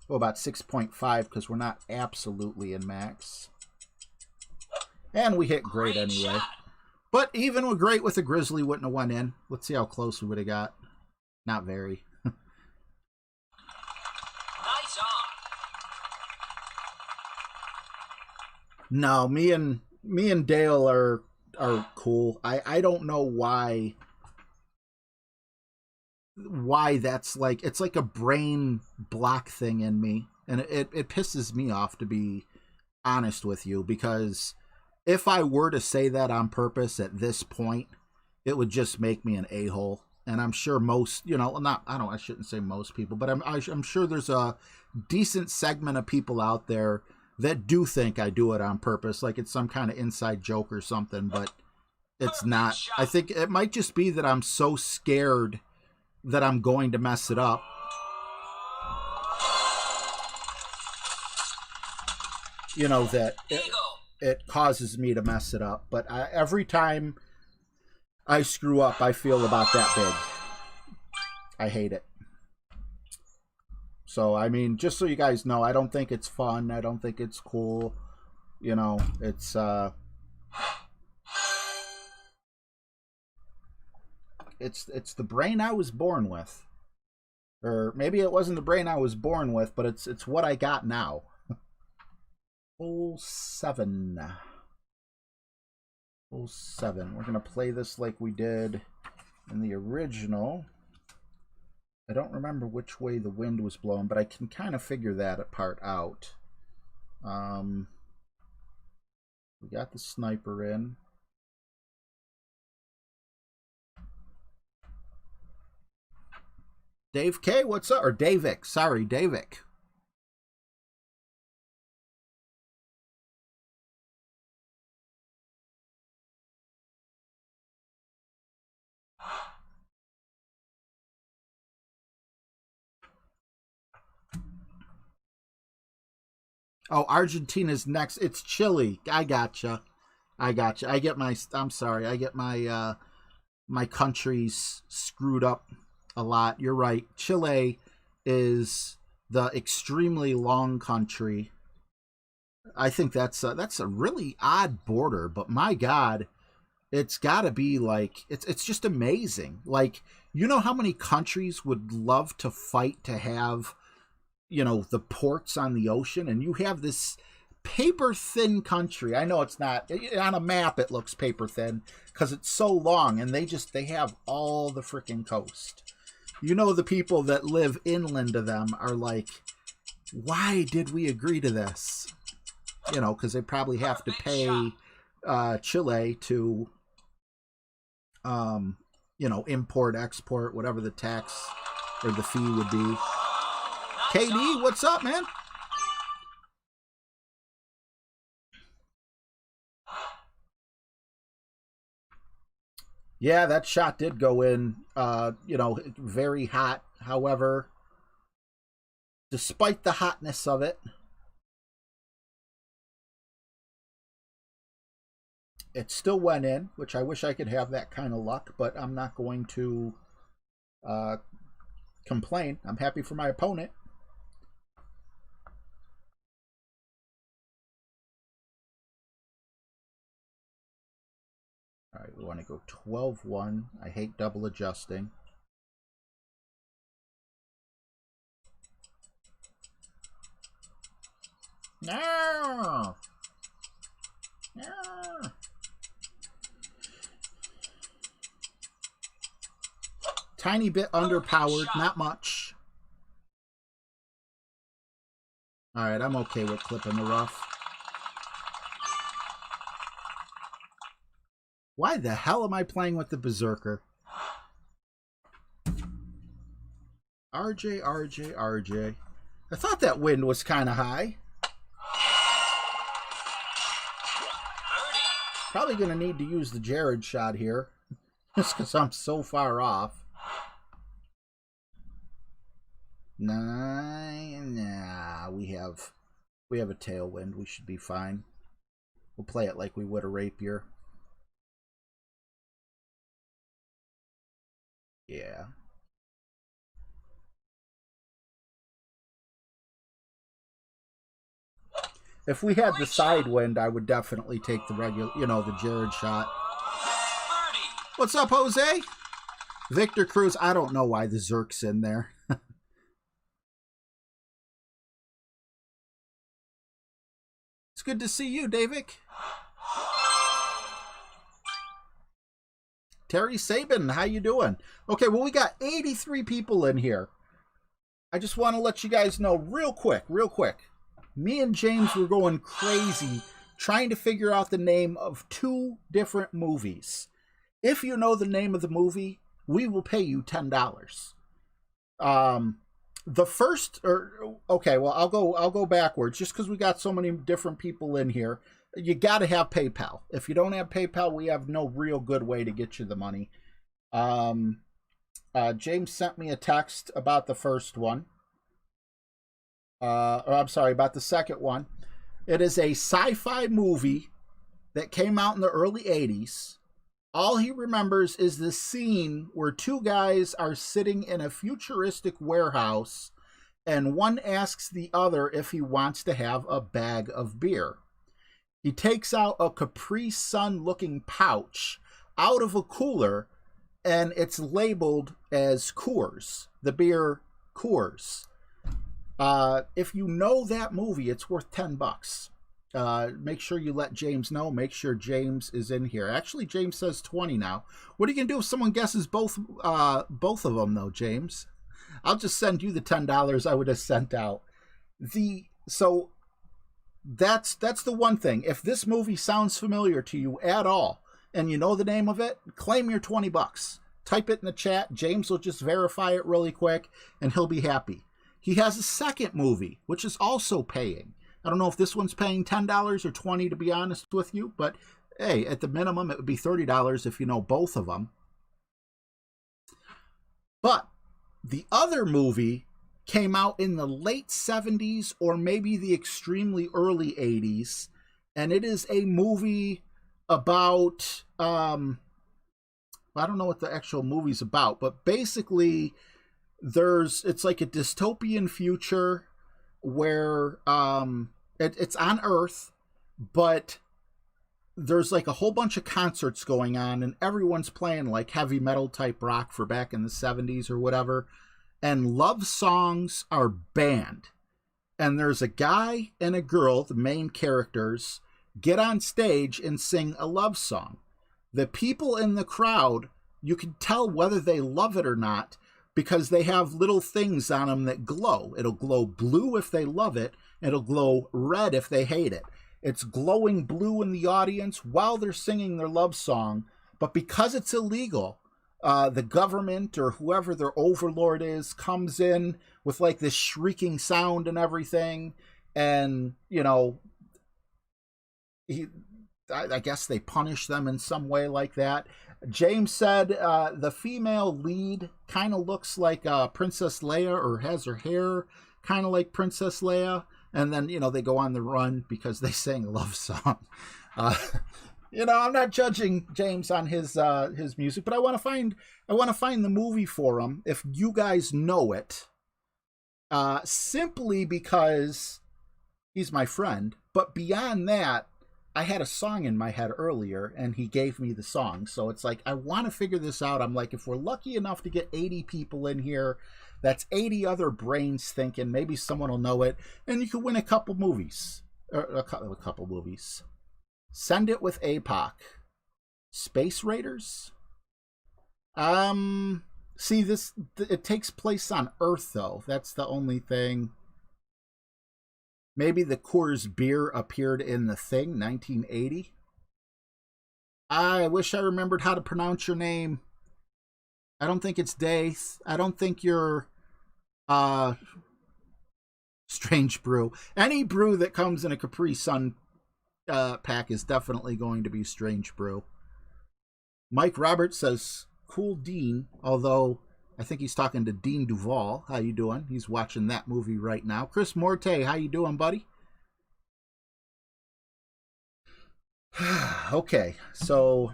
Oh, about 6.5 because we're not absolutely in max. And we hit great anyway. But even with great with a Grizzly, wouldn't have went in. Let's see how close we would have got. Not very. Nice on. No, me and Dale are cool. I don't know why that's like, it's like a brain block thing in me, and it pisses me off, to be honest with you, because if I were to say that on purpose at this point, it would just make me an a-hole. And I'm sure most, I shouldn't say most people, but I'm sure there's a decent segment of people out there that do think I do it on purpose, like it's some kind of inside joke or something, but it's not. I think it might just be that I'm so scared that I'm going to mess it up. That it causes me to mess it up. But every time I screw up, I feel about that big. I hate it. So, I mean, just so you guys know, I don't think it's fun. I don't think it's cool. It's it's the brain I was born with. Or maybe it wasn't the brain I was born with, but it's what I got now. 07. 07. We're going to play this like we did in the original. I don't remember which way the wind was blowing, but I can kind of figure that part out. We got the sniper in. Dave K, what's up? Or Davik, sorry, Davik. Oh, Argentina's next. It's Chile. I gotcha. I get my, I'm sorry. I get my, my countries screwed up a lot. You're right. Chile is the extremely long country. I think that's a really odd border, but my God, it's got to be like, it's just amazing. Like, you know how many countries would love to fight to have, the ports on the ocean, and you have this paper thin country. I know it's not on a map, it looks paper thin because it's so long, and they have all the freaking coast. The people that live inland of them are like, why did we agree to this? Because they probably have to pay Chile to import, export, whatever the tax or the fee would be. KD, what's up, man? Yeah, that shot did go in, very hot. However, despite the hotness of it, it still went in, which I wish I could have that kind of luck, but I'm not going to complain. I'm happy for my opponent. All right, we want to go 12-1. I hate double adjusting. No! No! Tiny bit underpowered, not much. All right, I'm okay with clipping the rough. Why the hell am I playing with the Berserker? RJ. I thought that wind was kind of high. Probably going to need to use the Jared shot here. Just because I'm so far off. Nah, we have We have a tailwind. We should be fine. We'll play it like we would a rapier. Yeah. If we had the side wind, I would definitely take the regular, the Jared shot. What's up, Jose? Victor Cruz. I don't know why the Zerk's in there. It's good to see you, Davic. Terry Sabin, how you doing? Okay, well, we got 83 people in here. I just want to let you guys know real quick. Me and James were going crazy trying to figure out the name of 2 different movies. If you know the name of the movie, we will pay you $10. The first, okay, well, I'll go backwards just because we got so many different people in here. You got to have PayPal. If you don't have PayPal, we have no real good way to get you the money. James sent me a text about the first one. About the second one. It is a sci-fi movie that came out in the early 80s. All he remembers is the scene where 2 guys are sitting in a futuristic warehouse and one asks the other if he wants to have a bag of beer. He takes out a Capri Sun looking pouch out of a cooler and it's labeled as Coors, the beer Coors. If you know that movie, it's worth $10. Make sure you let James know. Make sure James is in here. Actually, James says 20 now. What are you gonna do if someone guesses both of them, though, James? I'll just send you the $10 I would have sent out. So that's the one thing. If this movie sounds familiar to you at all, and you know the name of it, claim your $20. Type it in the chat. James will just verify it really quick, and he'll be happy. He has a second movie, which is also paying. I don't know if this one's paying $10 or $20, to be honest with you, but hey, at the minimum, it would be $30 if you know both of them. But the other movie came out in the late 70s or maybe the extremely early 80s, and it is a movie about, I don't know what the actual movie's about, but basically it's like a dystopian future where it's on Earth, but there's like a whole bunch of concerts going on and everyone's playing like heavy metal type rock for back in the 70s or whatever, and love songs are banned. And there's a guy and a girl, the main characters, get on stage and sing a love song. The people in the crowd, you can tell whether they love it or not because they have little things on them that glow. It'll glow blue if they love it. It'll glow red if they hate it. It's glowing blue in the audience while they're singing their love song. But because it's illegal, the government or whoever their overlord is comes in with like this shrieking sound and everything. And, I guess they punish them in some way like that. James said the female lead kind of looks like Princess Leia, or has her hair kind of like Princess Leia. And then, they go on the run because they sang a love song. I'm not judging James on his music, but I want to find the movie for him if you guys know it. Simply because he's my friend. But beyond that, I had a song in my head earlier and he gave me the song. So it's like, I want to figure this out. I'm like, if we're lucky enough to get 80 people in here, that's 80 other brains thinking maybe someone will know it. And you could win a couple movies. Or a couple movies. Send It with APOC. Space Raiders? See, it takes place on Earth, though. That's the only thing. Maybe the Coors beer appeared in The Thing, 1980. I wish I remembered how to pronounce your name. I don't think it's Daith. I don't think you're Strange Brew. Any brew that comes in a Capri Sun pack is definitely going to be Strange Brew. Mike Roberts says, cool Dean, although I think he's talking to Dean Duvall. How you doing? He's watching that movie right now. Chris Morte, how you doing, buddy? Okay, so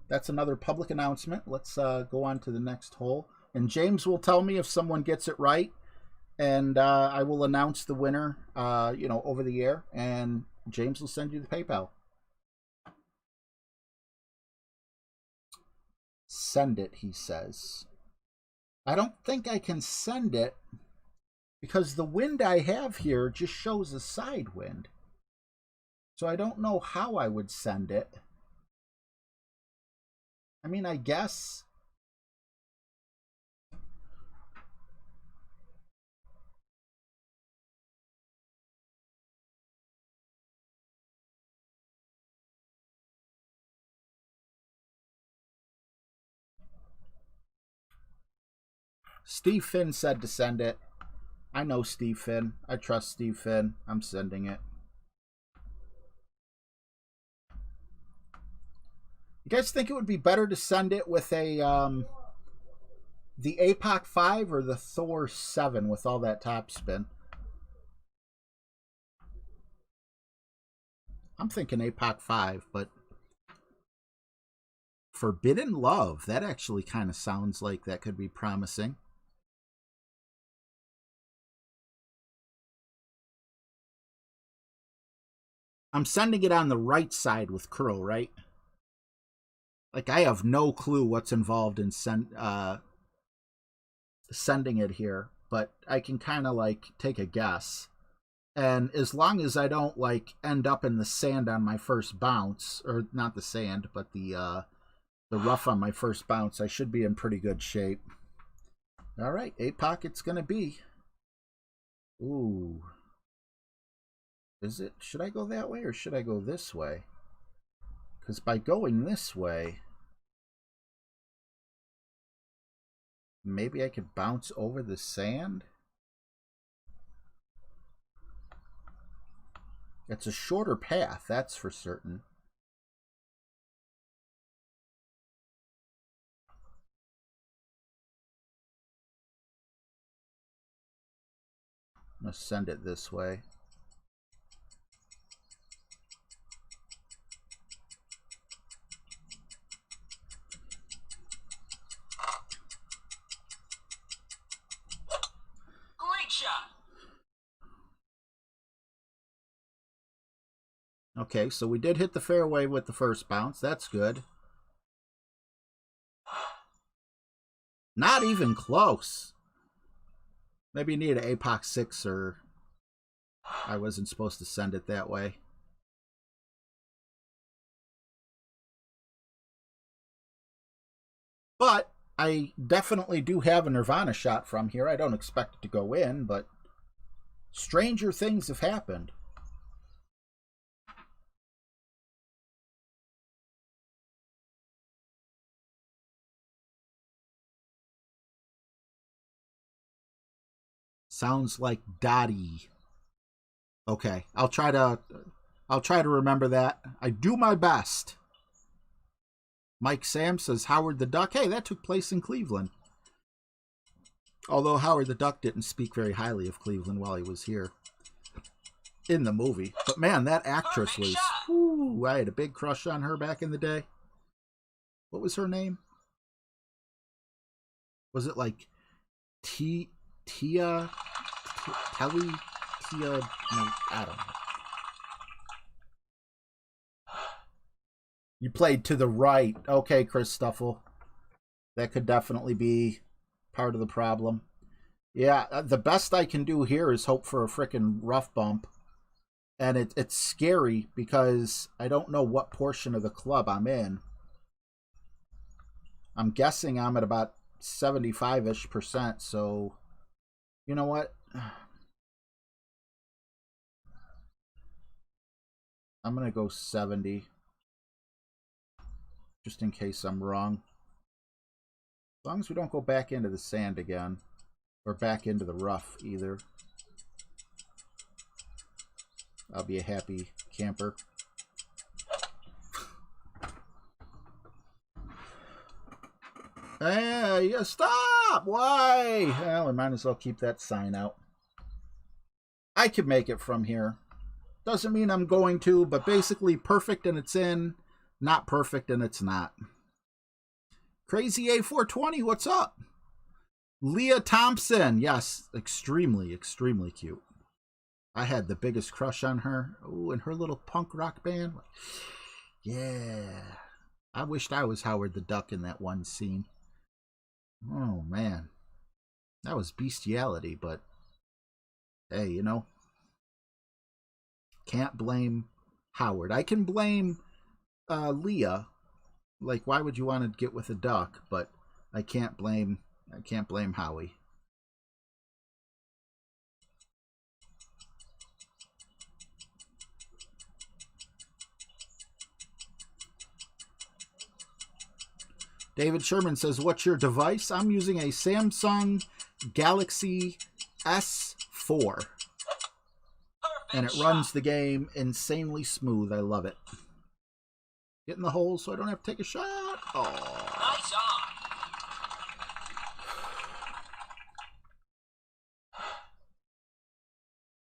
that's another public announcement. Let's go on to the next hole. And James will tell me if someone gets it right. And I will announce the winner, over the air. And James will send you the PayPal. Send it, he says. I don't think I can send it because the wind I have here just shows a side wind. So I don't know how I would send it. I mean, I guess. Steve Finn said to send it. I know Steve Finn. I trust Steve Finn. I'm sending it. You guys think it would be better to send it with a the APOC 5 or the Thor 7 with all that top spin? I'm thinking APOC 5, but Forbidden Love, that actually kind of sounds like that could be promising. I'm sending it on the right side with curl, right? Like, I have no clue what's involved in sending it here, but I can kind of, like, take a guess. And as long as I don't, like, end up in the sand on my first bounce, or not the sand, but the rough on my first bounce, I should be in pretty good shape. All right, APOC it's going to be. Ooh. Is it? Should I go that way or should I go this way? Because by going this way, maybe I could bounce over the sand? It's a shorter path, that's for certain. I'm going to send it this way. Okay, so we did hit the fairway with the first bounce. That's good. Not even close. Maybe you need an APOC 6 or I wasn't supposed to send it that way. But I definitely do have a Nirvana shot from here. I don't expect it to go in, but stranger things have happened. Sounds like Dottie. Okay, I'll try to remember that. I do my best. Mike Sam says Howard the Duck. Hey, that took place in Cleveland. Although Howard the Duck didn't speak very highly of Cleveland while he was here in the movie. But man, that actress was... Ooh, I had a big crush on her back in the day. What was her name? Was it like Tia? No, I don't know. You played to the right. Okay, Chris Stuffle. That could definitely be part of the problem. Yeah, the best I can do here is hope for a frickin' rough bump. And it's scary because I don't know what portion of the club I'm in. I'm guessing I'm at about 75-ish%, so you know what? I'm going to go 70. Just in case I'm wrong. As long as we don't go back into the sand again. Or back into the rough either. I'll be a happy camper. Hey, yeah, stop! Why? Well, we might as well keep that sign out. I could make it from here. Doesn't mean I'm going to, but basically perfect and it's in, not perfect and it's not. Crazy A420, what's up? Leah Thompson, yes, extremely, extremely cute. I had the biggest crush on her. Oh, and her little punk rock band. Yeah. I wished I was Howard the Duck in that one scene. Oh, man. That was bestiality, but hey, you know, can't blame Howard. I can blame Leah. Like, why would you want to get with a duck? But I can't blame Howie. David Sherman says, what's your device? I'm using a Samsung Galaxy S4. And it runs the game insanely smooth. I love it. Get in the hole so I don't have to take a shot. Oh. Nice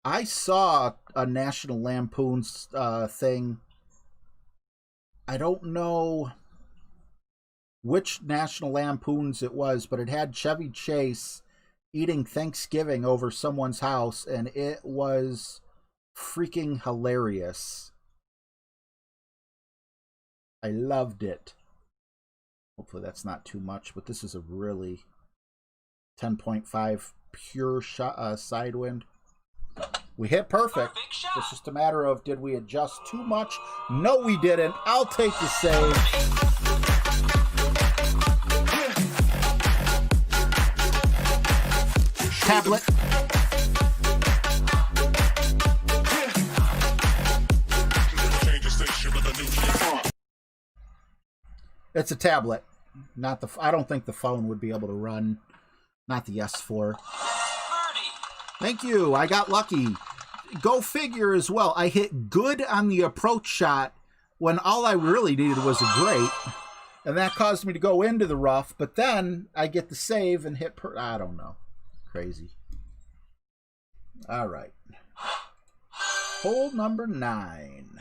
I saw a National Lampoon's thing. I don't know which National Lampoons it was, but it had Chevy Chase eating Thanksgiving over someone's house, and it was freaking hilarious. I loved it. Hopefully that's not too much, but this is a really 10.5 pure shot, sidewind. We hit perfect. It's just a matter of, did we adjust too much? No, we didn't. I'll take the save. Tablet. It's a tablet, not the. I don't think the phone would be able to run, not the S4. Thank you. I got lucky. Go figure as well. I hit good on the approach shot when all I really needed was a great, and that caused me to go into the rough. But then I get the save and hit. I don't know. Crazy. All right. Hole number 9.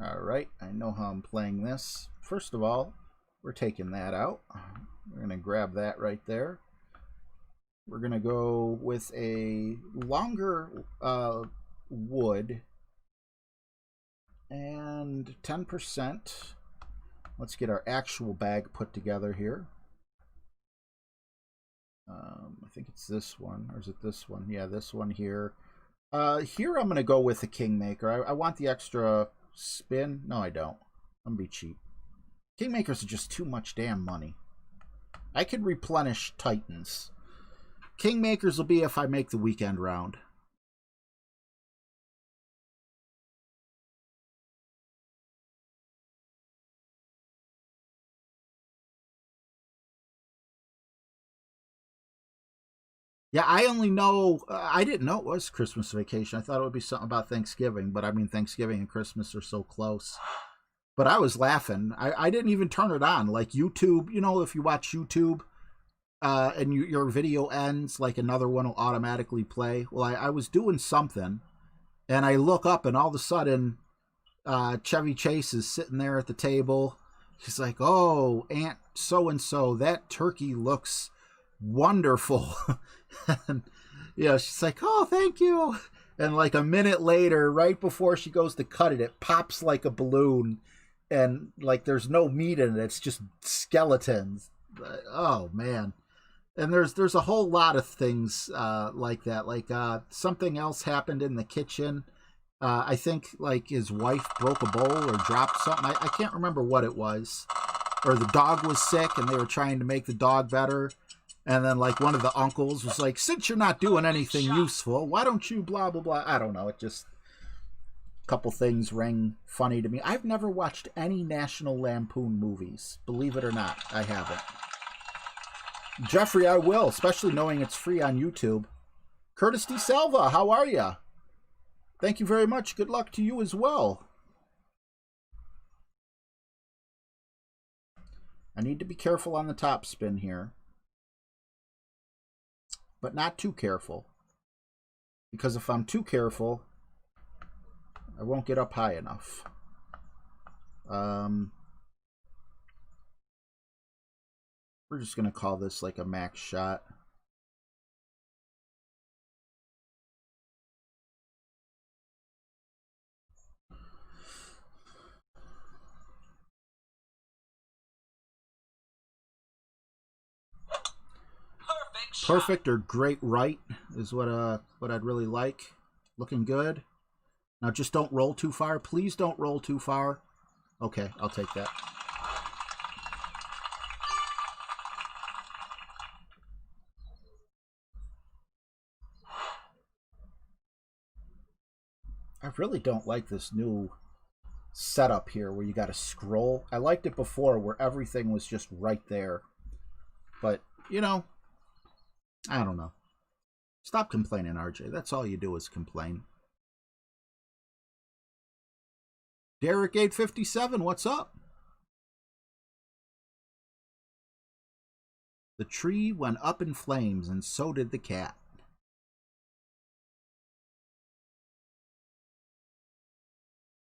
All right, I know how I'm playing this. First of all, we're taking that out. We're going to grab that right there. We're going to go with a longer wood and 10%. Let's get our actual bag put together here. I think it's this one, or is it this one? Yeah, this one here. Here I'm going to go with the Kingmaker. I want the extra spin. No, I don't. I'm going to be cheap. Kingmakers are just too much damn money. I could replenish Titans. Kingmakers will be if I make the weekend round. Yeah, I only know, I didn't know it was Christmas Vacation. I thought it would be something about Thanksgiving, but I mean, Thanksgiving and Christmas are so close. But I was laughing. I didn't even turn it on. Like YouTube, you know, if you watch YouTube and your video ends, like another one will automatically play. Well, I was doing something, and I look up, and all of a sudden, Chevy Chase is sitting there at the table. He's like, oh, Aunt so-and-so, that turkey looks wonderful. And yeah, she's like, oh, thank you. And like a minute later, right before she goes to cut it, it pops like a balloon, and like there's no meat in it, it's just skeletons. Oh man. And there's a whole lot of things like that. Like something else happened in the kitchen. I think like his wife broke a bowl or dropped something. I can't remember what it was. Or the dog was sick and they were trying to make the dog better. And then, like, one of the uncles was like, since you're not doing anything useful, why don't you blah, blah, blah. I don't know. It just, a couple things rang funny to me. I've never watched any National Lampoon movies. Believe it or not, I haven't. Jeffrey, I will, especially knowing it's free on YouTube. Curtis DeSalva, how are you? Thank you very much. Good luck to you as well. I need to be careful on the top spin here, but not too careful. because if I'm too careful, I won't get up high enough. We're just going to call this like a max shot. Perfect or great right is what I'd really like. Looking good. Now just don't roll too far. Please don't roll too far. Okay, I'll take that. I really don't like this new setup here where you got to scroll. I liked it before where everything was just right there. But, you know, I don't know. Stop complaining, RJ. That's all you do is complain. Derek 857, what's up? The tree went up in flames, and so did the cat.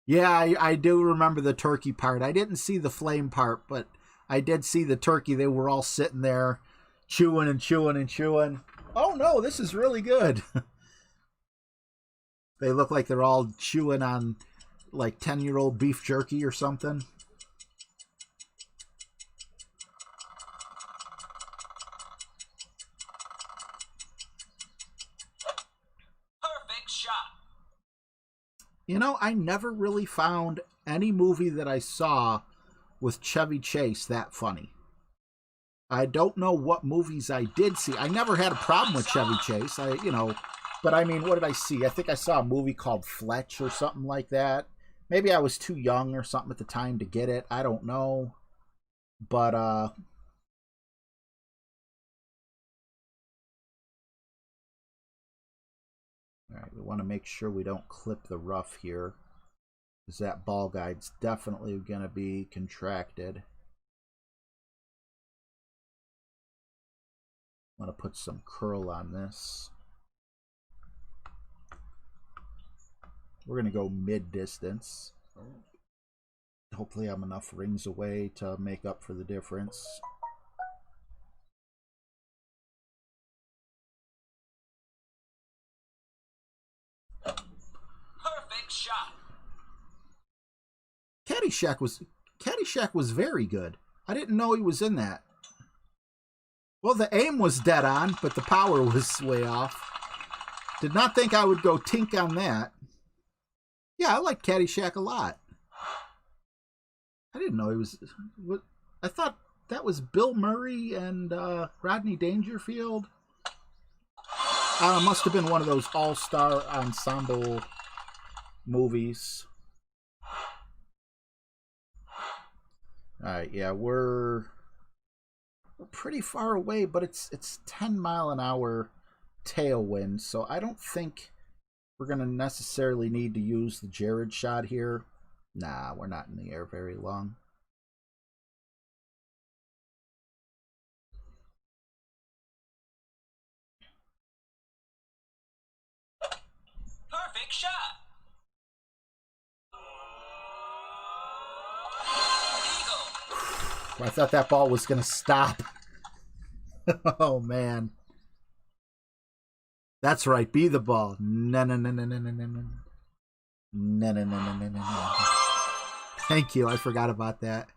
Yeah, I do remember the turkey part. I didn't see the flame part, but I did see the turkey. They were all sitting there chewing and chewing and chewing. Oh no, this is really good. They look like they're all chewing on like 10-year-old beef jerky or something. Perfect shot. You know, I never really found any movie that I saw with Chevy Chase that funny. I don't know what movies I did see. I never had a problem with Chevy Chase. But I mean, what did I see? I think I saw a movie called Fletch or something like that. Maybe I was too young or something at the time to get it. I don't know. But, all right, we want to make sure we don't clip the rough here, because that ball guide's definitely going to be contracted. I'm going to put some curl on this. We're going to go mid-distance. Hopefully I'm enough rings away to make up for the difference. Perfect shot. Caddyshack was very good. I didn't know he was in that. Well, the aim was dead on, but the power was way off. Did not think I would go tink on that. Yeah, I like Caddyshack a lot. I didn't know he was... I thought that was Bill Murray and Rodney Dangerfield. It must have been one of those all-star ensemble movies. Alright, yeah, we're pretty far away, but it's 10-mile-an-hour tailwind, so I don't think we're going to necessarily need to use the Jared shot here. Nah, we're not in the air very long. Perfect shot. I thought that ball was going to stop. Oh, man. That's right. Be the ball. No, no, no, no, no, no, no, no. No, no, no, no, no, no. Thank you. I forgot about that.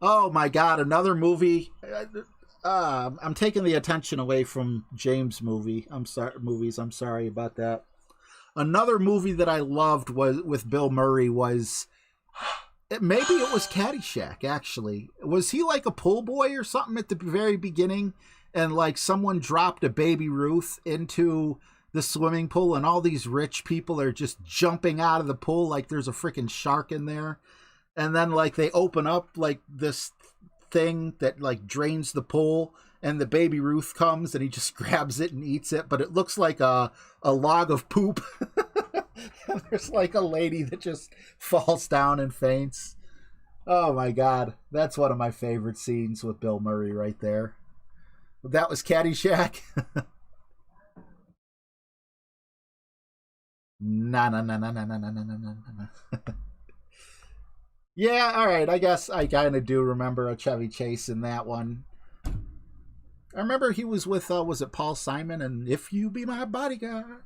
Oh, my God. Another movie. I'm taking the attention away from James' movie. I'm sorry about that. Another movie that I loved was with Bill Murray was... Maybe it was Caddyshack, actually. Was he like a pool boy or something at the very beginning? And like someone dropped a Baby Ruth into the swimming pool and all these rich people are just jumping out of the pool like there's a freaking shark in there. And then like they open up like this thing that like drains the pool and the Baby Ruth comes and he just grabs it and eats it. But it looks like a log of poop. There's like a lady that just falls down and faints. Oh my God. That's one of my favorite scenes with Bill Murray right there. That was Caddyshack. No, no, no, no, no, no, no, no, no, no, no. Yeah, all right. I guess I kind of do remember a Chevy Chase in that one. I remember he was with, was it Paul Simon and If You Be My Bodyguard?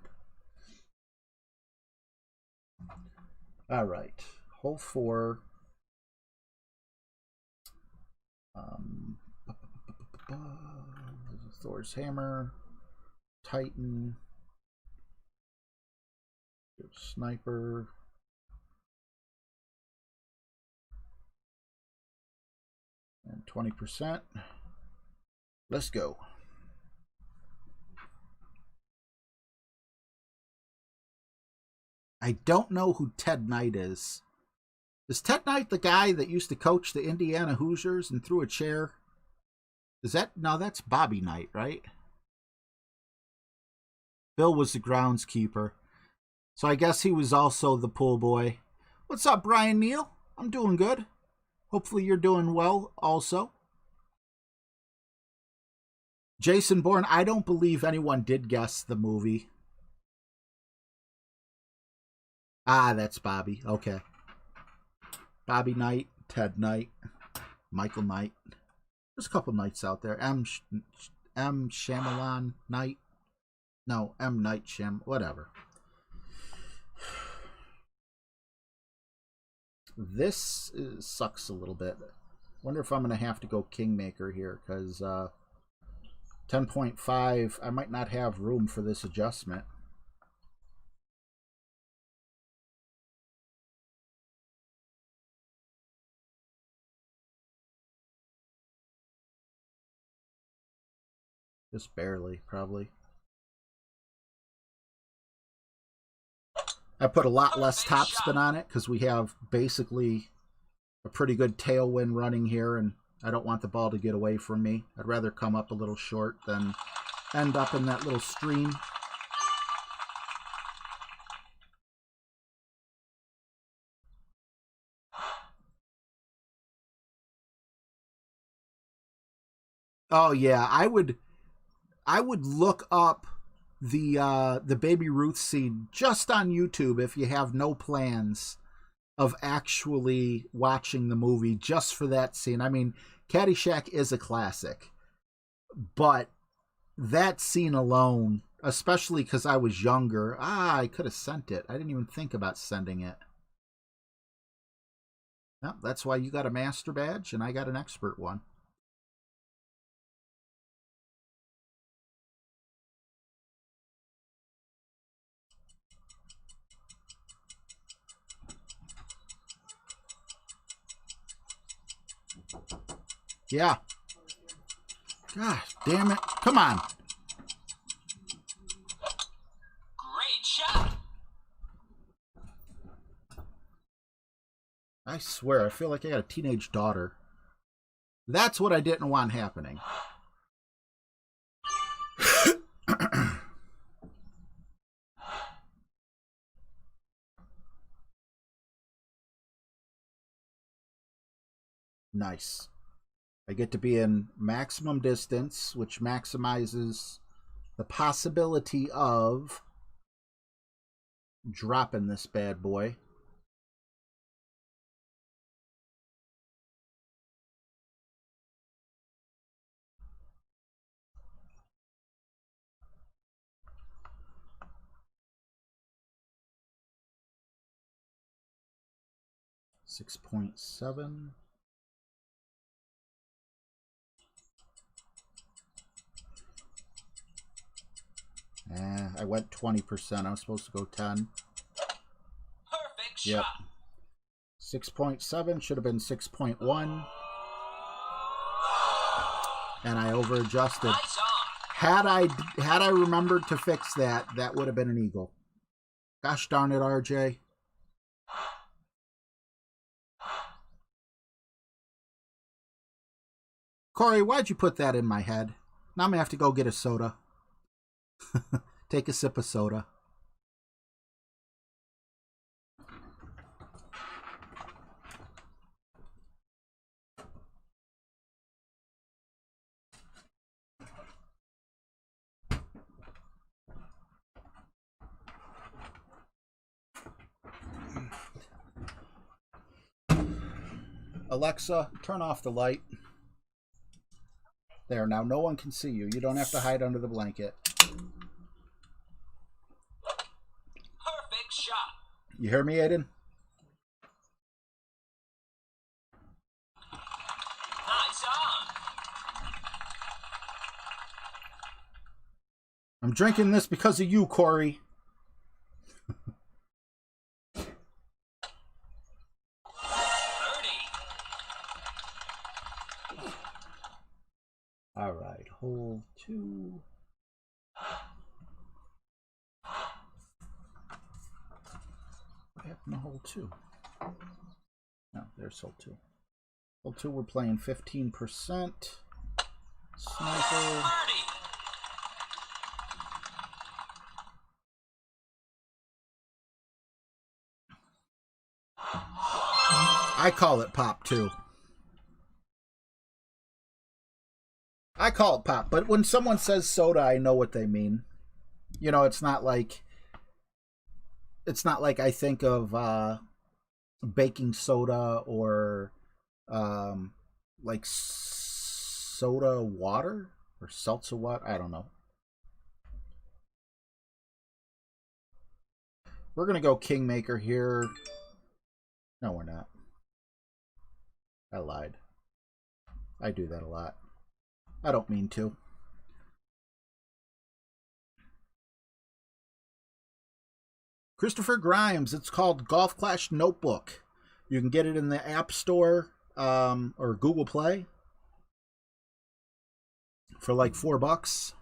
All right. Hole 4. Thor's Hammer. Titan. Sniper. And 20%. Let's go. I don't know who Ted Knight is. Is Ted Knight the guy that used to coach the Indiana Hoosiers and threw a chair? Is that... No, that's Bobby Knight, right? Bill was the groundskeeper. So I guess he was also the pool boy. What's up, Brian Neal? I'm doing good. Hopefully you're doing well also. Jason Bourne, I don't believe anyone did guess the movie. Ah, that's Bobby. Okay. Bobby Knight, Ted Knight, Michael Knight. There's a couple Knights out there. M. Shyamalan Knight. No, M. Night Shyam. Whatever. This sucks a little bit. Wonder if I'm going to have to go Kingmaker here, because 10.5, I might not have room for this adjustment. Just barely, probably. I put a lot less topspin on it because we have basically a pretty good tailwind running here, and I don't want the ball to get away from me. I'd rather come up a little short than end up in that little stream. Oh yeah, I would look up the Baby Ruth scene just on YouTube if you have no plans of actually watching the movie just for that scene. I mean, Caddyshack is a classic, but that scene alone, especially because I was younger, I could have sent it. I didn't even think about sending it. No, that's why you got a master badge and I got an expert one. Yeah. Gosh, damn it. Come on. Great shot. I swear, I feel like I got a teenage daughter. That's what I didn't want happening. Nice. I get to be in maximum distance, which maximizes the possibility of dropping this bad boy. $6.7. I went 20%. I was supposed to go 10. Perfect Yep. shot. 6.7 should have been 6.1. And I over adjusted. Eyes on. Had I remembered to fix that, that would have been an eagle. Gosh darn it, RJ. Corey, why'd you put that in my head? Now I'm gonna have to go get a soda. Take a sip of soda. Alexa, turn off the light. There, now no one can see you. You don't have to hide under the blanket. Perfect shot. You hear me, Aiden? Nice on. I'm drinking this because of you, Corey. All right, hole 2. What happened to hole 2? No, there's hole 2. Hole 2, we're playing 15%. Sniper. Birdie. I call it pop, too. I call it pop, but when someone says soda, I know what they mean. You know, it's not like I think of baking soda or like soda water or seltzer water. I don't know. We're gonna go Kingmaker here. No, we're not. I lied. I do that a lot. I don't mean to. Christopher Grimes. It's called Golf Clash Notebook. You can get it in the App Store or Google Play for like $4.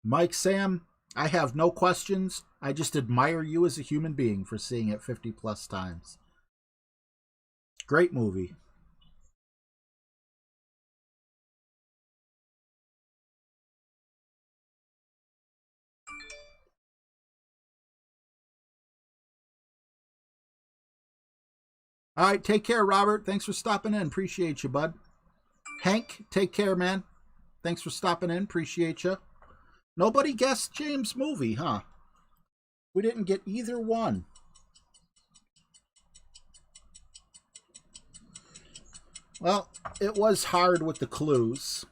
Mike Sam, I have no questions. I just admire you as a human being for seeing it 50 plus times. Great movie. All right, take care, Robert. Thanks for stopping in. Appreciate you, bud. Hank, take care, man. Thanks for stopping in. Appreciate you. Nobody guessed James' movie, huh? We didn't get either one. Well, it was hard with the clues.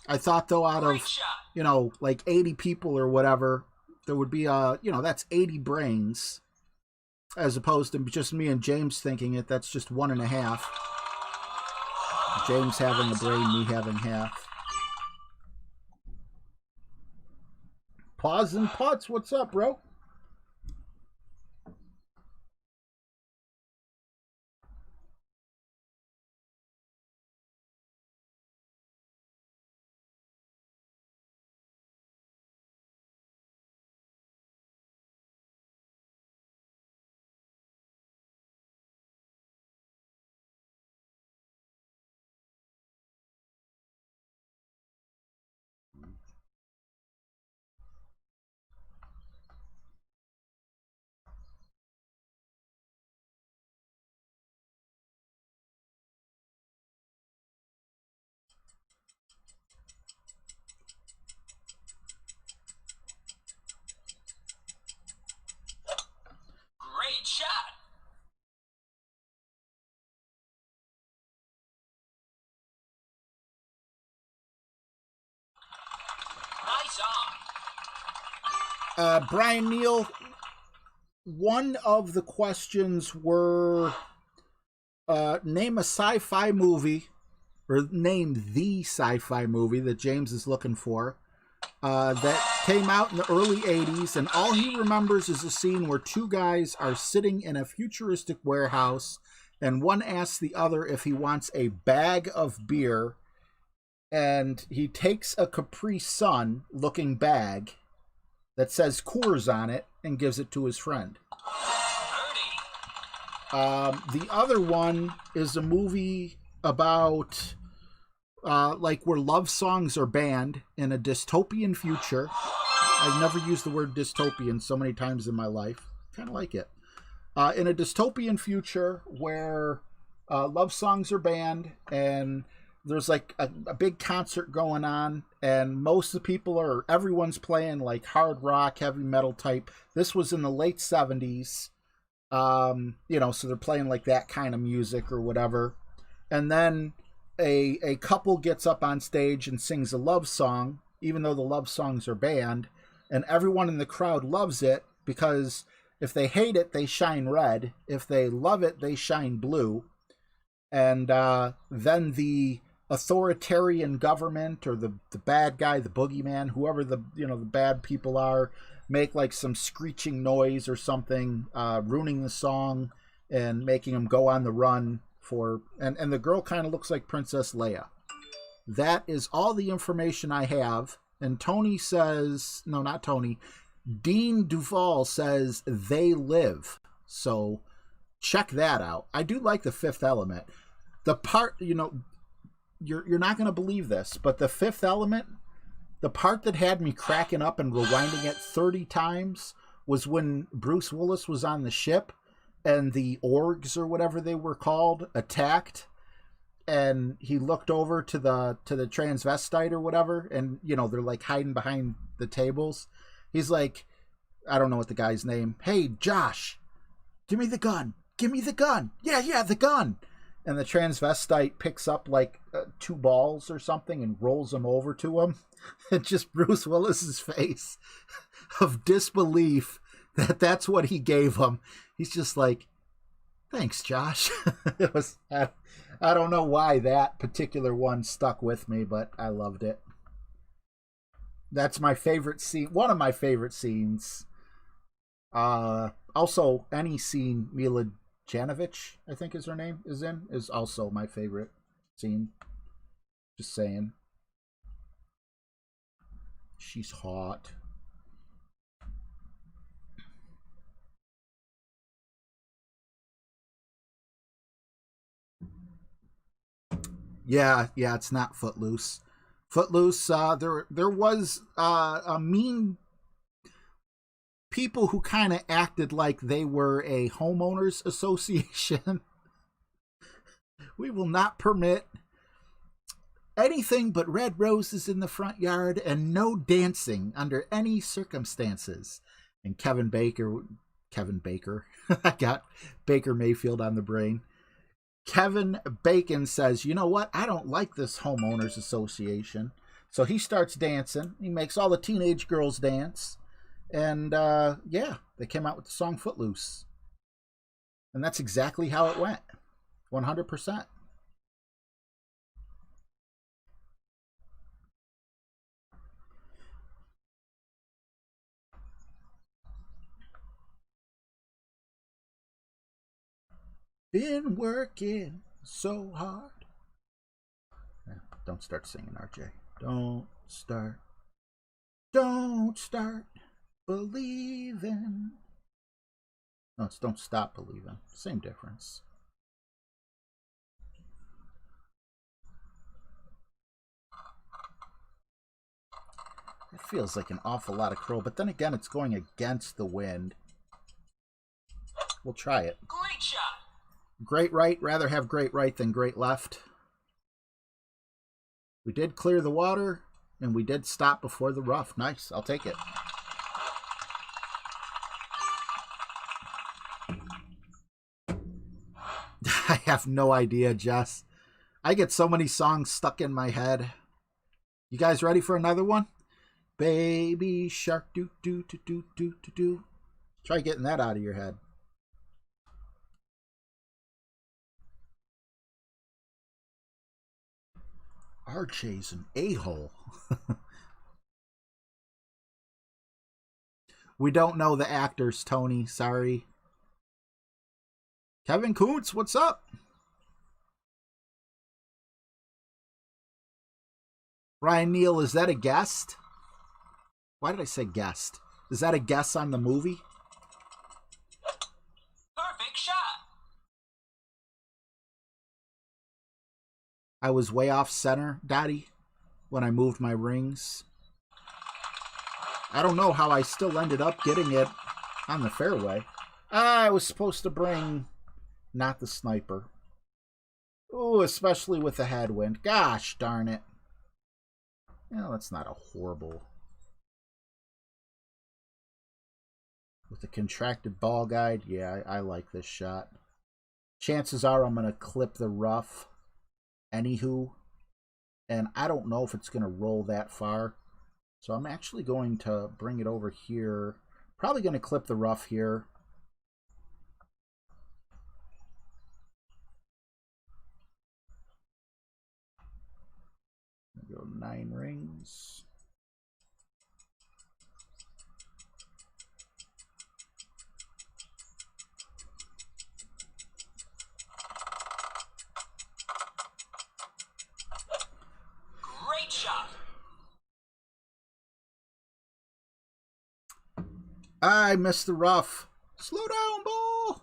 I thought, though, out of, you know, like 80 people or whatever, there would be, you know, that's 80 brains. As opposed to just me and James thinking it, that's just 1.5. James having a brain, me having half. Pause and putts, what's up, bro? Great shot. Nice on. Brian Neal, one of the questions were name a sci-fi movie, or name the sci-fi movie that James is looking for, that came out in the early 80s, and all he remembers is a scene where two guys are sitting in a futuristic warehouse, and one asks the other if he wants a bag of beer, and he takes a Capri Sun looking bag that says Coors on it and gives it to his friend. The other one is a movie about like where love songs are banned in a dystopian future. I've never used the word dystopian so many times in my life. Kind of like it. In a dystopian future where love songs are banned and there's like a big concert going on, and most of the people everyone's playing like hard rock, heavy metal type. This was in the late 70s. You know, so they're playing like that kind of music or whatever. And then a couple gets up on stage and sings a love song, even though the love songs are banned, and everyone in the crowd loves it because if they hate it, they shine red. If they love it, they shine blue. And then the authoritarian government or the bad guy, the boogeyman, whoever the bad people are, make like some screeching noise or something, ruining the song and making them go on the run for, and the girl kind of looks like Princess Leia. That is all the information I have. And Tony says, no, not Tony, Dean Duvall says They Live. So check that out. I do like The Fifth Element. The part, you know, you're not going to believe this, but The Fifth Element, the part that had me cracking up and rewinding it 30 times was when Bruce Willis was on the ship and the orgs or whatever they were called attacked, and he looked over to the transvestite or whatever, and you know they're like hiding behind the tables. He's like, I don't know what the guy's name. Hey, Josh, give me the gun. Give me the gun. Yeah, the gun. And the transvestite picks up like 2 balls or something and rolls them over to him. And just Bruce Willis's face of disbelief that that's what he gave him. He's just like, thanks, Josh. It was, I don't know why that particular one stuck with me, but I loved it. That's my favorite scene. One of my favorite scenes. Also, any scene Mila Jovovich, I think is her name, is also my favorite scene. Just saying. She's hot. Yeah, it's not Footloose. Footloose, there was a mean people who kind of acted like they were a homeowners association. We will not permit anything but red roses in the front yard and no dancing under any circumstances. And Kevin Baker, I got Baker Mayfield on the brain. Kevin Bacon says, you know what? I don't like this homeowners association. So he starts dancing. He makes all the teenage girls dance. And yeah, they came out with the song Footloose. And that's exactly how it went. 100%. Been working so hard. Don't start singing, RJ. Don't start believing. No, it's don't stop believing. Same difference. It feels like an awful lot of crow, but then again, it's going against the wind. We'll try it. Great shot. Great right. Rather have great right than great left. We did clear the water, and we did stop before the rough. Nice. I'll take it. I have no idea, Jess. I get so many songs stuck in my head. You guys ready for another one? Baby shark, do do do do do do do. Try getting that out of your head. RJ's an a-hole. We don't know the actors, Tony. Sorry. Kevin Koontz, what's up? Ryan Neal, is that a guest? Why did I say guest? Is that a guest on the movie? Perfect shot. I was way off center, Daddy, when I moved my rings. I don't know how I still ended up getting it on the fairway. I was supposed to bring not the sniper. Oh, especially with the headwind. Gosh darn it. Well, that's not a horrible. With the contracted ball guide, yeah, I like this shot. Chances are I'm going to clip the rough anywho. And I don't know if it's going to roll that far. So I'm actually going to bring it over here. Probably going to clip the rough here. Go 9 rings. Great shot. I missed the rough. Slow down, ball.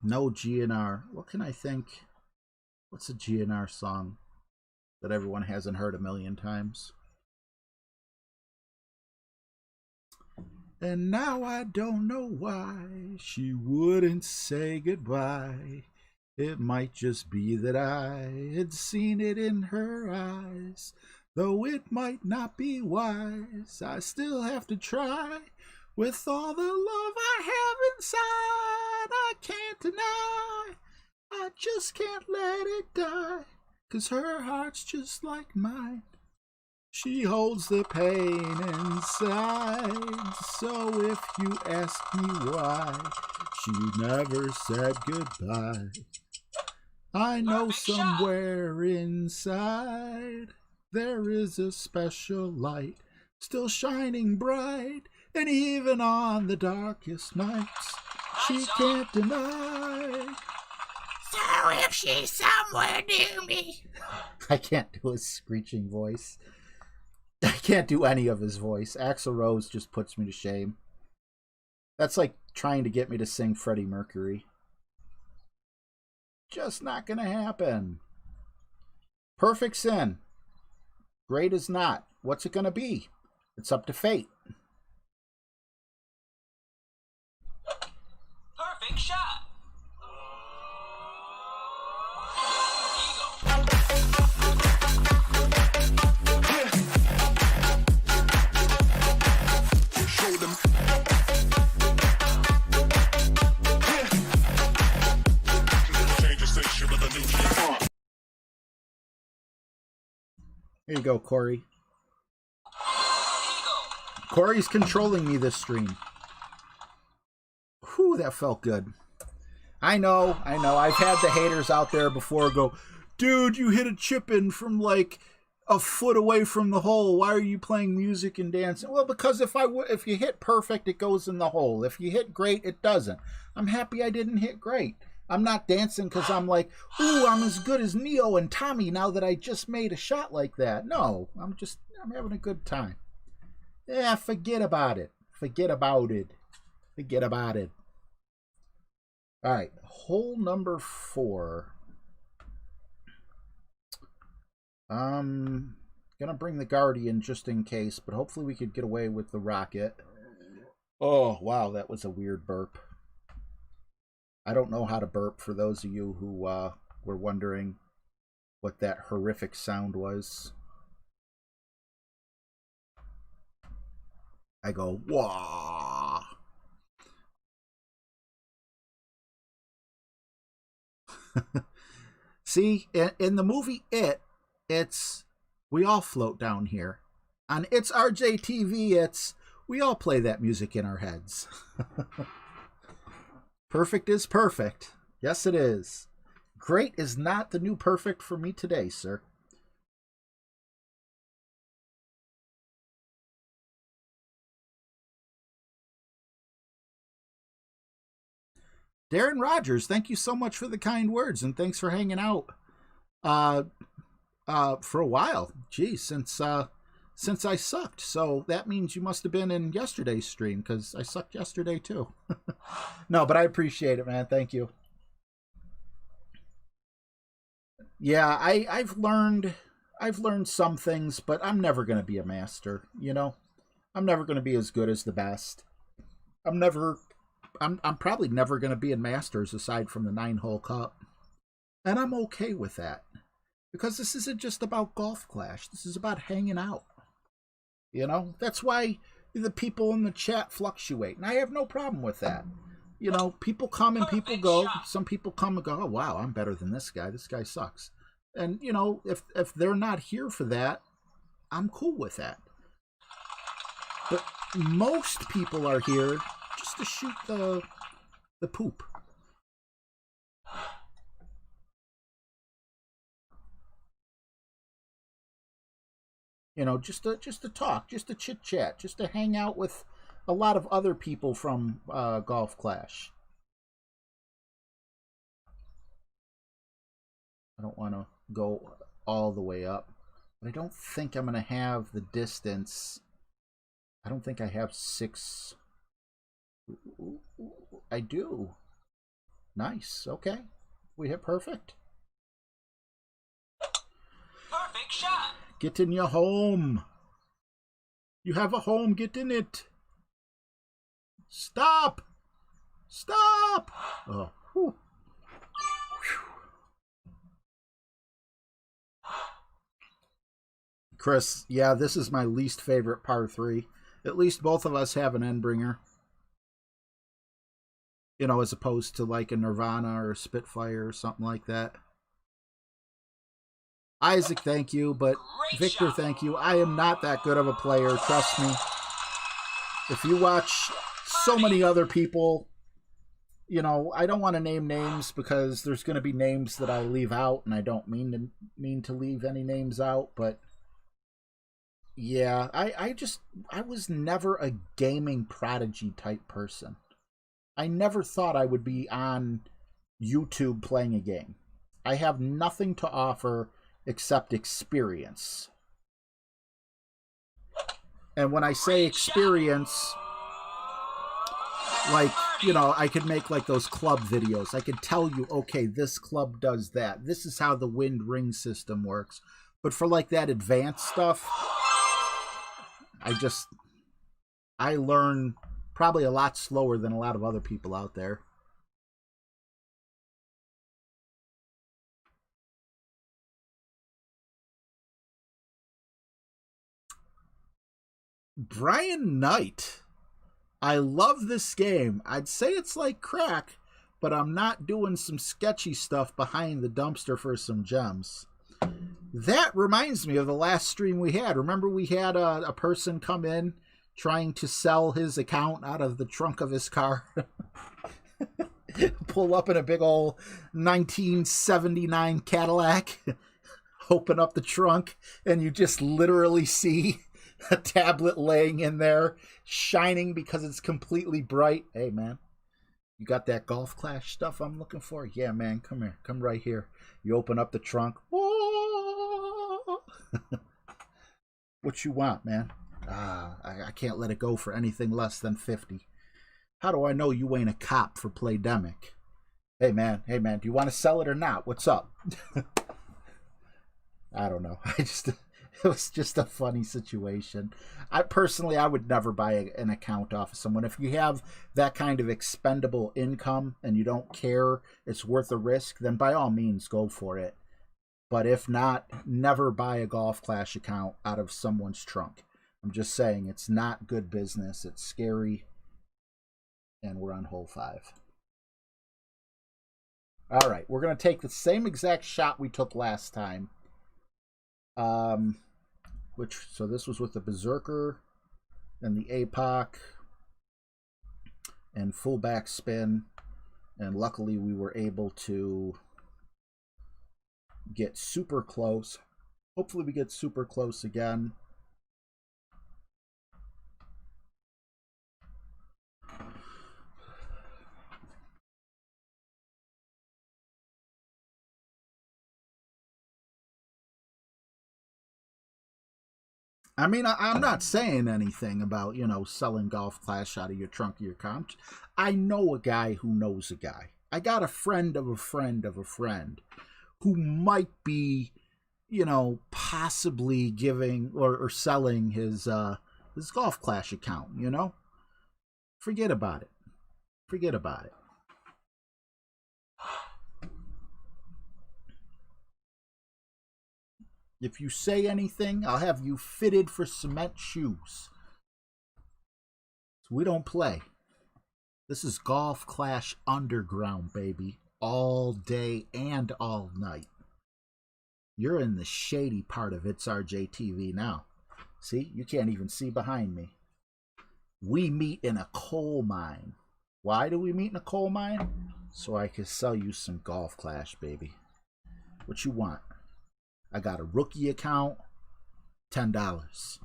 No GNR. What can I think? What's a GNR song that everyone hasn't heard a million times? And now I don't know why she wouldn't say goodbye. It might just be that I had seen it in her eyes. Though it might not be wise, I still have to try. With all the love I have inside, I can't deny. I just can't let it die. 'Cause her heart's just like mine. She holds the pain inside. So if you ask me why, she never said goodbye. I know somewhere inside there is a special light still shining bright. And even on the darkest nights, she can't deny. So if she's somewhere near me. I can't do his screeching voice. I can't do any of his voice. Axl Rose just puts me to shame. That's like trying to get me to sing Freddie Mercury. Just not gonna happen. Perfect Sin. Great is not. What's it gonna be? It's up to fate. Perfect shot. Show them. Change the station with a new shit. Here you go, Corey. Corey's controlling me this stream. Whew, that felt good. I know. I've had the haters out there before go, dude, you hit a chip in from like a foot away from the hole. Why are you playing music and dancing? Well, because if you hit perfect, it goes in the hole. If you hit great, it doesn't. I'm happy I didn't hit great. I'm not dancing because I'm like, ooh, I'm as good as Neo and Tommy now that I just made a shot like that. No, I'm having a good time. Yeah, forget about it. Forget about it. All right, hole number 4. Gonna bring the Guardian just in case, but hopefully we could get away with the Rocket. Oh, wow, that was a weird burp. I don't know how to burp, for those of you who were wondering what that horrific sound was. I go, wah. See, in the movie it's we all float down here. On It's RJTV, it's we all play that music in our heads. Perfect is perfect. Yes, it is. Great is not the new perfect for me today, sir. Darren Rogers, thank you so much for the kind words, and thanks for hanging out for a while. Geez, since I sucked. So that means you must have been in yesterday's stream, because I sucked yesterday too. No, but I appreciate it, man. Thank you. Yeah, I've learned some things, but I'm never gonna be a master, you know? I'm never going to be as good as the best. I'm probably never going to be in Masters aside from the 9-hole cup. And I'm okay with that. Because this isn't just about Golf Clash. This is about hanging out. You know, that's why the people in the chat fluctuate. And I have no problem with that. You know, people come and people go. Some people come and go, oh, wow, I'm better than this guy. This guy sucks. And, you know, if they're not here for that, I'm cool with that. But most people are here just to shoot the poop. You know, just to talk, just to chit chat, just to hang out with a lot of other people from Golf Clash. I don't want to go all the way up, but I don't think I'm going to have the distance. I don't think I have 6. I do. Nice. Okay. We hit perfect. Perfect shot. Get in your home. You have a home. Get in it. Stop. Stop. Oh. Whew. Chris, yeah, this is my least favorite par 3. At least both of us have an Endbringer. You know, as opposed to like a Nirvana or a Spitfire or something like that. Isaac, thank you, but Victor, thank you. I am not that good of a player, trust me. If you watch so many other people, you know, I don't want to name names because there's going to be names that I leave out, and I don't mean to leave any names out, but yeah, I was never a gaming prodigy type person. I never thought I would be on YouTube playing a game. I have nothing to offer except experience. And when I say experience, like, you know, I could make like those club videos. I could tell you, okay, this club does that. This is how the wind ring system works. But for like that advanced stuff, I learn probably a lot slower than a lot of other people out there. Brian Knight. I love this game. I'd say it's like crack, but I'm not doing some sketchy stuff behind the dumpster for some gems. That reminds me of the last stream we had. Remember we had a person come in trying to sell his account out of the trunk of his car? Pull up in a big old 1979 Cadillac, open up the trunk, and you just literally see a tablet laying in there, shining because it's completely bright. Hey, man, you got that Golf Clash stuff I'm looking for? Yeah, man, come here. Come right here. You open up the trunk. What you want, man? I can't let it go for anything less than 50. How do I know you ain't a cop for Playdemic? Hey, man, do you want to sell it or not? What's up? I don't know. It was just a funny situation. I would never buy an account off of someone. If you have that kind of expendable income and you don't care it's worth a risk, then by all means go for it. But if not, never buy a Golf Clash account out of someone's trunk. I'm just saying, it's not good business. It's scary. And we're on hole 5. All right, we're going to take the same exact shot we took last time. So this was with the Berserker and the APOC and full back spin, and luckily we were able to get super close. Hopefully we get super close again. I mean, I'm not saying anything about, you know, selling Golf Clash out of your trunk of your car. I know a guy who knows a guy. I got a friend of a friend of a friend who might be, you know, possibly giving or selling his This Golf Clash account, you know? Forget about it. Forget about it. If you say anything, I'll have you fitted for cement shoes. So we don't play. This is Golf Clash Underground, baby. All day and all night. You're in the shady part of It's RJ TV now. See, you can't even see behind me. We meet in a coal mine. Why do we meet in a coal mine? So I can sell you some Golf Clash, baby. What you want? I got a rookie account, $10.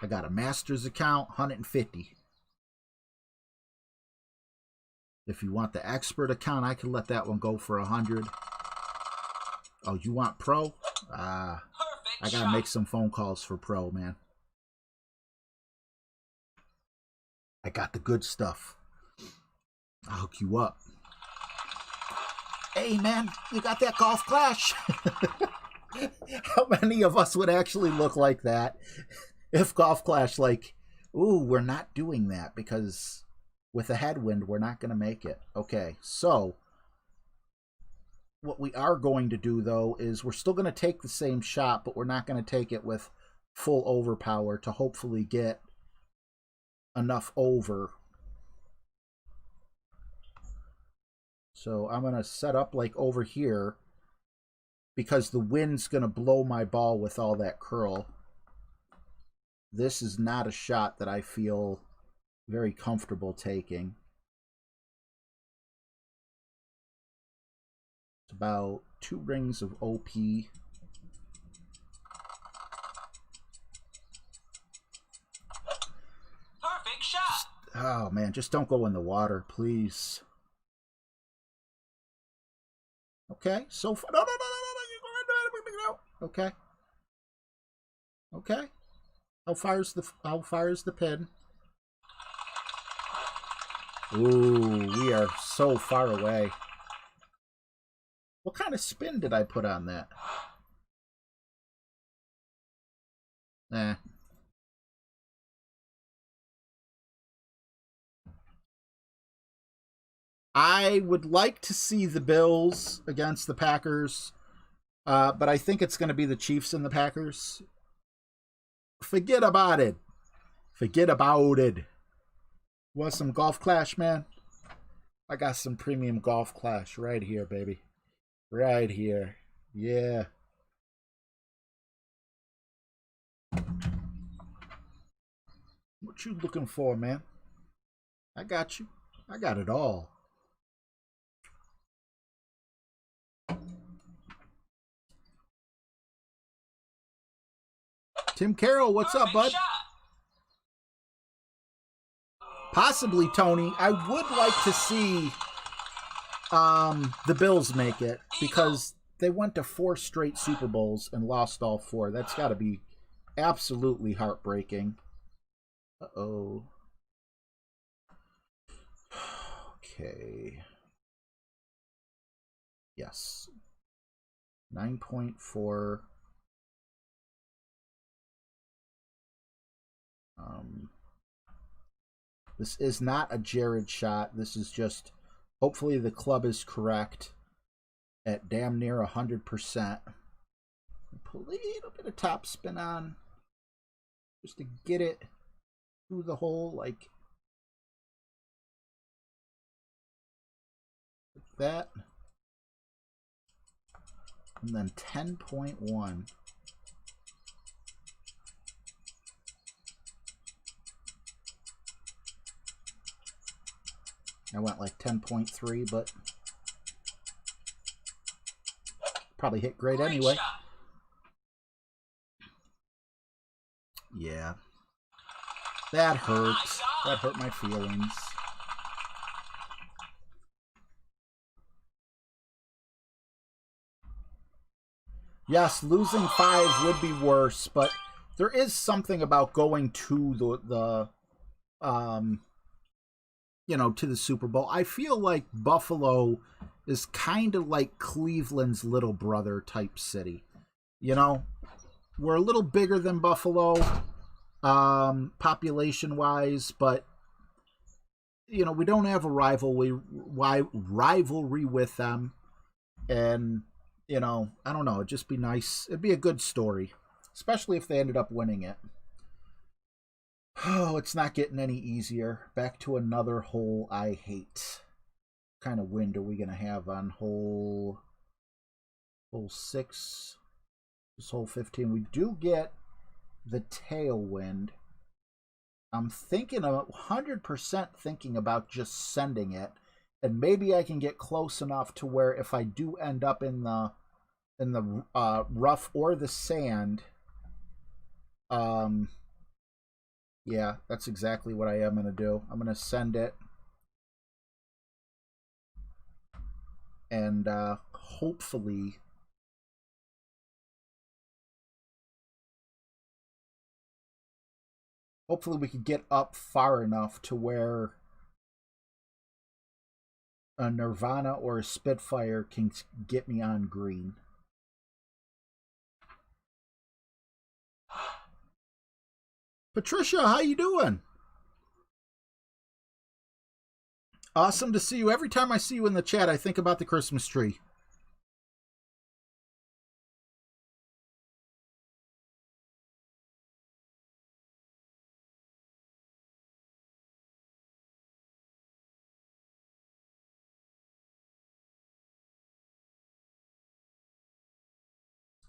I got a master's account, $150. If you want the expert account, I can let that one go for $100. Oh, you want pro? I gotta make some phone calls for pro, man. I got the good stuff. I'll hook you up. Hey, man, you got that Golf Clash? How many of us would actually look like that if Golf Clash, like, ooh, we're not doing that because with a headwind, we're not going to make it. Okay, so what we are going to do, though, is we're still going to take the same shot, but we're not going to take it with full overpower to hopefully get enough over. So I'm going to set up like over here because the wind's going to blow my ball with all that curl. This is not a shot that I feel very comfortable taking. It's about 2 rings of OP. Perfect shot. Oh man, just don't go in the water, please. Okay, so far. No. Okay. Okay. How far is the pin? Ooh, we are so far away. What kind of spin did I put on that? Eh. I would like to see the Bills against the Packers, but I think it's going to be the Chiefs and the Packers. Forget about it. Forget about it. Want some Golf Clash, man? I got some premium Golf Clash right here, baby. Right here. Yeah. What you looking for, man? I got you. I got it all. Tim Carroll, what's up, bud? Shot. Possibly, Tony. I would like to see the Bills make it because they went to 4 straight Super Bowls and lost all 4. That's got to be absolutely heartbreaking. Uh-oh. Okay. Yes. 9.4. This is not a Jared shot. This is just, hopefully the club is correct at damn near 100%. Put a little bit of top spin on just to get it through the hole like that. And then 10.1. I went like 10.3, but probably hit great anyway. Shot. Yeah. That hurt. That hurt my feelings. Yes, losing 5 would be worse, but there is something about going to the to the Super Bowl. I feel like Buffalo is kind of like Cleveland's little brother type city. You know, we're a little bigger than Buffalo, population wise, but you know, we don't have a rivalry with them, and you know, I don't know, it'd just be nice. It'd be a good story, especially if they ended up winning it. Oh, it's not getting any easier. Back to another hole I hate. What kind of wind are we gonna have on hole 6? This hole 15. We do get the tailwind. I'm thinking 100% thinking about just sending it, and maybe I can get close enough to where if I do end up in the rough or the sand, yeah, that's exactly what I am going to do. I'm going to send it, and hopefully we could get up far enough to where a Nirvana or a Spitfire can get me on green. Patricia, how you doing? Awesome to see you. Every time I see you in the chat, I think about the Christmas tree.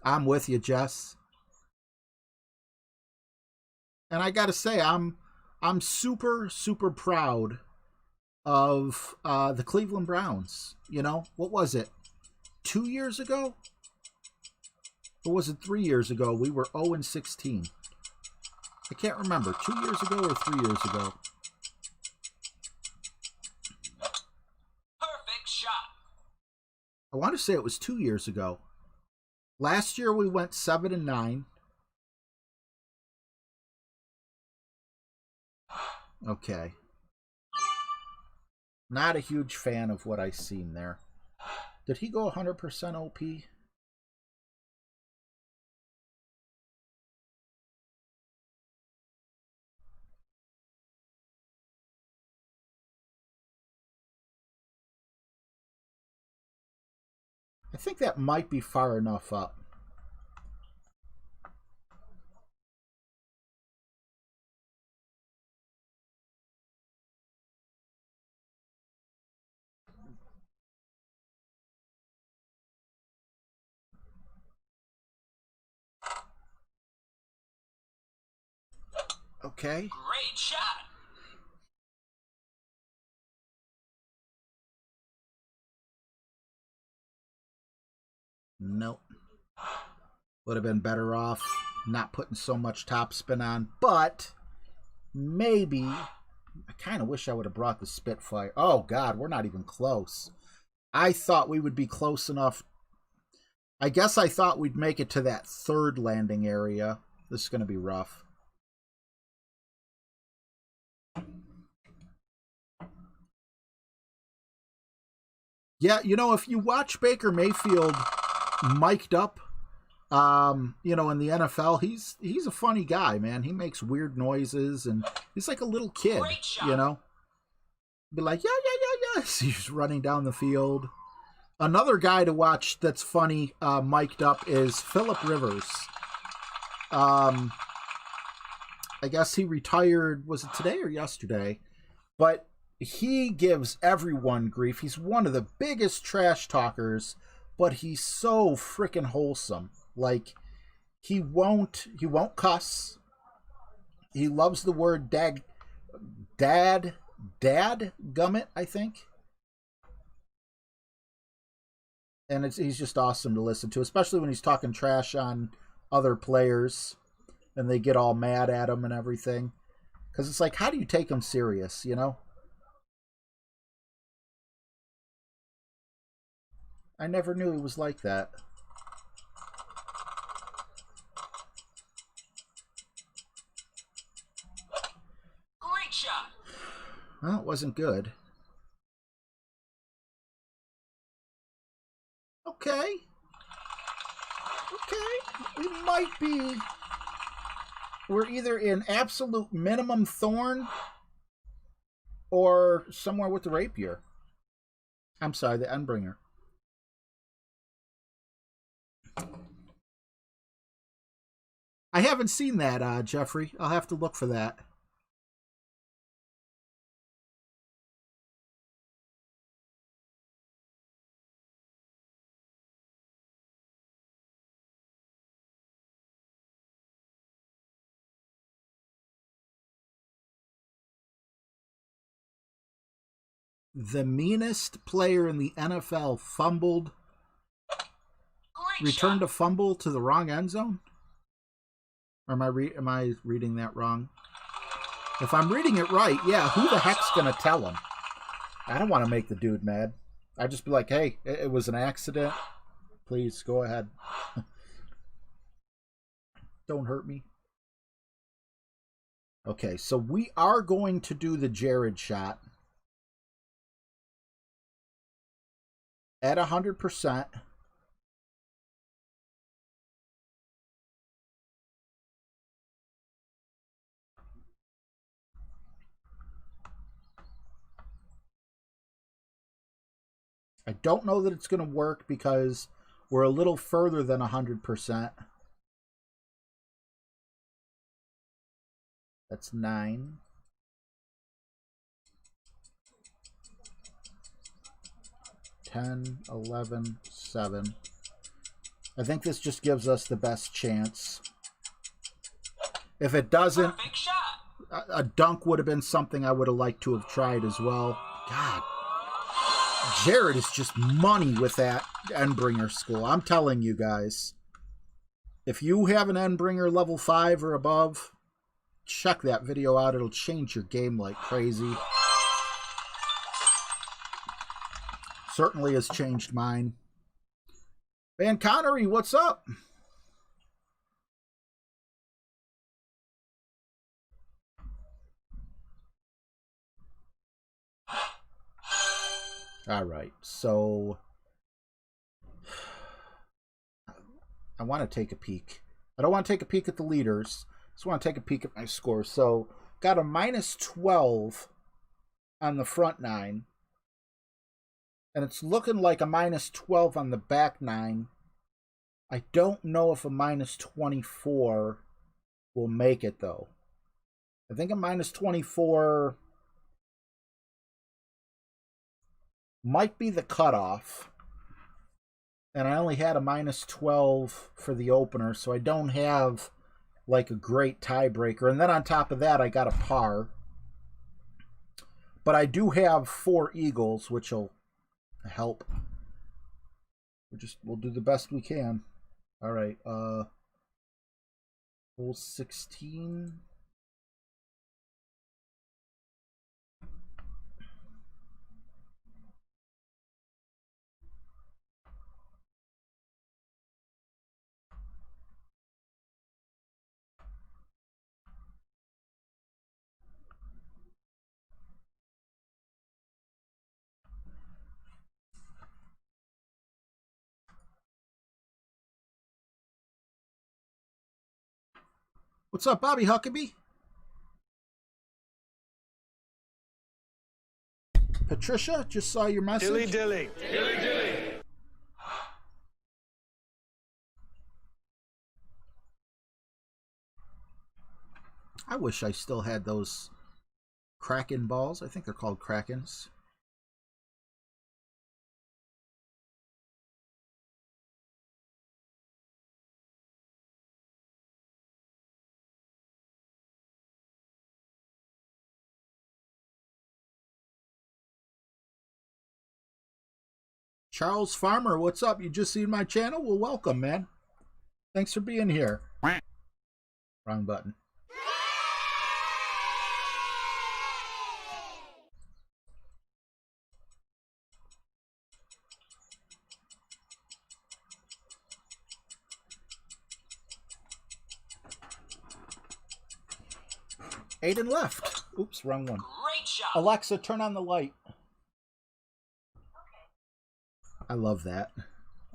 I'm with you, Jess. And I gotta say, I'm super, super proud of the Cleveland Browns. You know, what was it? 2 years ago? Or was it 3 years ago? We were 0-16. I can't remember. 2 years ago or 3 years ago? Perfect shot. I want to say it was 2 years ago. Last year we went 7-9. Okay. Not a huge fan of what I seen there. Did he go 100% OP? I think that might be far enough up. Okay. Great shot. Nope. Would have been better off not putting so much topspin on, but maybe I kind of wish I would have brought the Spitfire. Oh God, we're not even close. I thought we would be close enough. I guess I thought we'd make it to that third landing area. This is going to be rough. Yeah, you know, if you watch Baker Mayfield mic'd up, you know, in the NFL, he's a funny guy, man. He makes weird noises, and he's like a little kid, you know. Be like, yeah. He's running down the field. Another guy to watch that's funny, mic'd up, is Phillip Rivers. I guess he retired, was it today or yesterday? But he gives everyone grief. He's one of the biggest trash talkers, but he's so freaking wholesome. Like, he won't cuss. He loves the word dad gummit, I think. And he's just awesome to listen to, especially when he's talking trash on other players and they get all mad at him and everything. Because it's like, how do you take him serious, you know? I never knew he was like that. Great shot. Well, it wasn't good. Okay. we're either in absolute minimum thorn or somewhere with the rapier. I'm sorry, the Endbringer. I haven't seen that, Jeffrey. I'll have to look for that. The meanest player in the NFL fumbled, returned a fumble to the wrong end zone? Or am I reading that wrong? If I'm reading it right, yeah, who the heck's going to tell him? I don't want to make the dude mad. I'd just be like, hey, it was an accident. Please, go ahead. Don't hurt me. Okay, so we are going to do the Jared shot. At 100%. I don't know that it's going to work because we're a little further than 100%. That's 9. 10, 11, 7. I think this just gives us the best chance. If it doesn't, a dunk would have been something I would have liked to have tried as well. God, Jared is just money with that Endbringer school. I'm telling you guys. If you have an Endbringer level 5 or above, check that video out. It'll change your game like crazy. Certainly has changed mine. Van Connery, what's up? All right, so I want to take a peek. I don't want to take a peek at the leaders. I just want to take a peek at my score. So got a minus 12 on the front 9. And it's looking like a minus 12 on the back 9. I don't know if a minus 24 will make it, though. I think a minus 24 might be the cutoff. And I only had a minus 12 for the opener, so I don't have like a great tiebreaker. And then on top of that, I got a par. But I do have 4 eagles, which will help. We'll do the best we can. All right, hole 16. What's up, Bobby Huckabee? Patricia, just saw your message. Dilly dilly. Dilly dilly. I wish I still had those Kraken balls. I think they're called Krakens. Charles Farmer, what's up? You just seen my channel? Well, welcome, man. Thanks for being here. Wrong button. Aiden left. Oops, wrong one. Great shot. Alexa, turn on the light. I love that.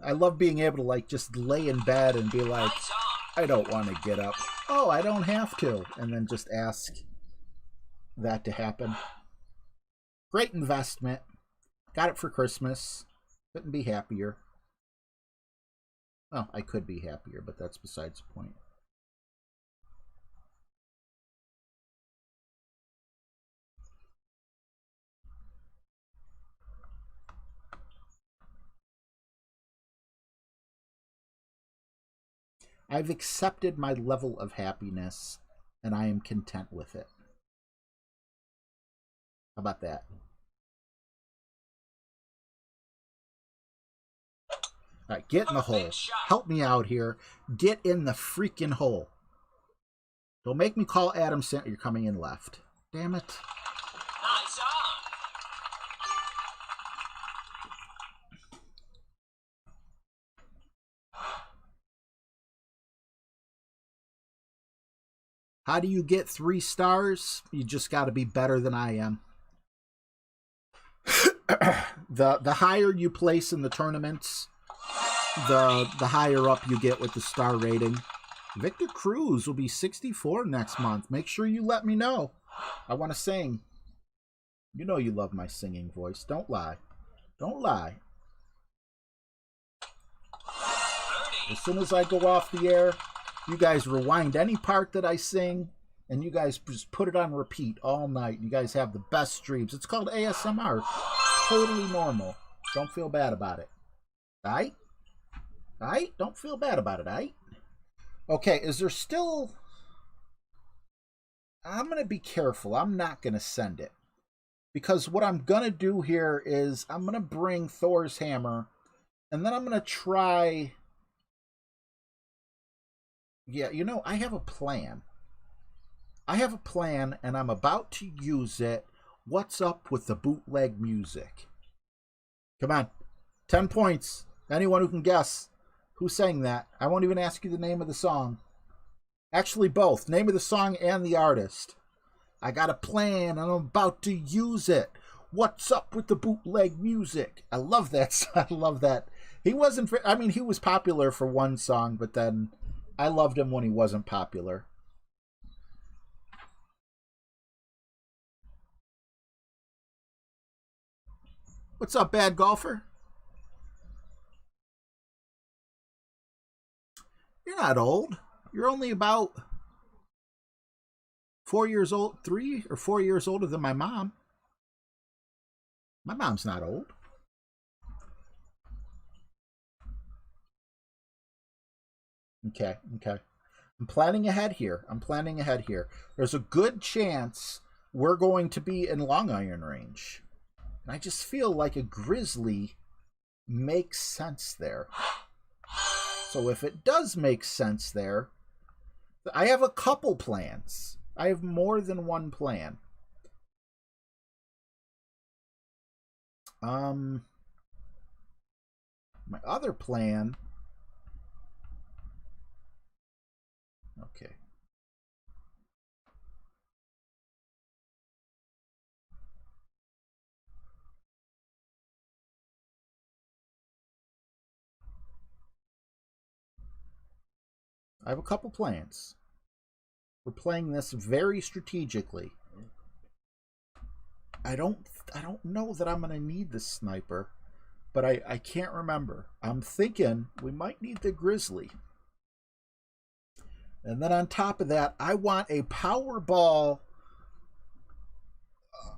I love being able to like just lay in bed and be like, Lights on. I don't want to get up. Oh, I don't have to. And then just ask that to happen. Great investment. Got it for Christmas. Couldn't be happier. Oh, I could be happier, but that's besides the point. I've accepted my level of happiness, and I am content with it. How about that? All right, get in the hole. Help me out here. Get in the freaking hole. Don't make me call Adam Sandler. You're coming in left. Damn it. Nice on. How do you get 3 stars? You just got to be better than I am. The higher you place in the tournaments, the higher up you get with the star rating. Victor Cruz will be 64 next month. Make sure you let me know. I want to sing. You know you love my singing voice. Don't lie. Don't lie. As soon as I go off the air, you guys rewind any part that I sing, and you guys just put it on repeat all night. You guys have the best streams. It's called ASMR. Totally normal. Don't feel bad about it. Alright? Alright? Don't feel bad about it, alright? Okay, is there still... I'm going to be careful. I'm not going to send it. Because what I'm going to do here is I'm going to bring Thor's hammer, and then I'm going to try... Yeah, you know, I have a plan. I have a plan, and I'm about to use it. What's up with the bootleg music? Come on. 10 points. Anyone who can guess who sang that. I won't even ask you the name of the song. Actually, both. Name of the song and the artist. I got a plan, and I'm about to use it. What's up with the bootleg music? I love that. I love that. He wasn't... I mean, he was popular for one song, but then... I loved him when he wasn't popular. What's up, bad golfer? You're not old. You're only about 4 years old, 3 or 4 years older than my mom. My mom's not old. Okay. I'm planning ahead here. There's a good chance we're going to be in Long Iron Range. And I just feel like a grizzly makes sense there. So if it does make sense there, I have a couple plans. I have more than one plan. My other plan... Okay. I have a couple plans. We're playing this very strategically. I don't know that I'm going to need the sniper, but I can't remember. I'm thinking we might need the grizzly. And then on top of that, I want a power ball,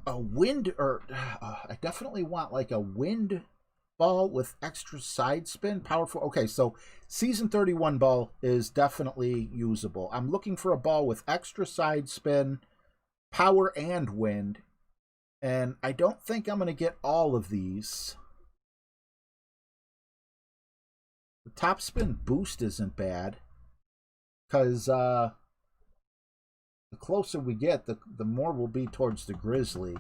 a wind, or I definitely want like a wind ball with extra side spin, powerful. Okay, so season 31 ball is definitely usable. I'm looking for a ball with extra side spin, power, and wind. And I don't think I'm going to get all of these. The top spin boost isn't bad. Because the closer we get, the more we'll be towards the grizzly.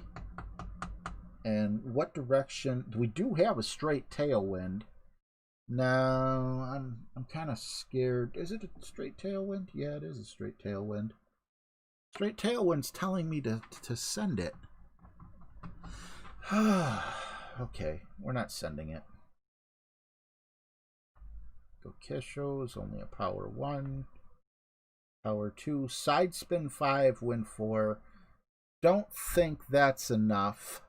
And what direction? We do have a straight tailwind. No, I'm kind of scared. Is it a straight tailwind? Yeah, it is a straight tailwind. Straight tailwind's telling me to send it. Okay, we're not sending it. Gokisho is only a power 1. Power 2, side spin 5, win 4. Don't think that's enough.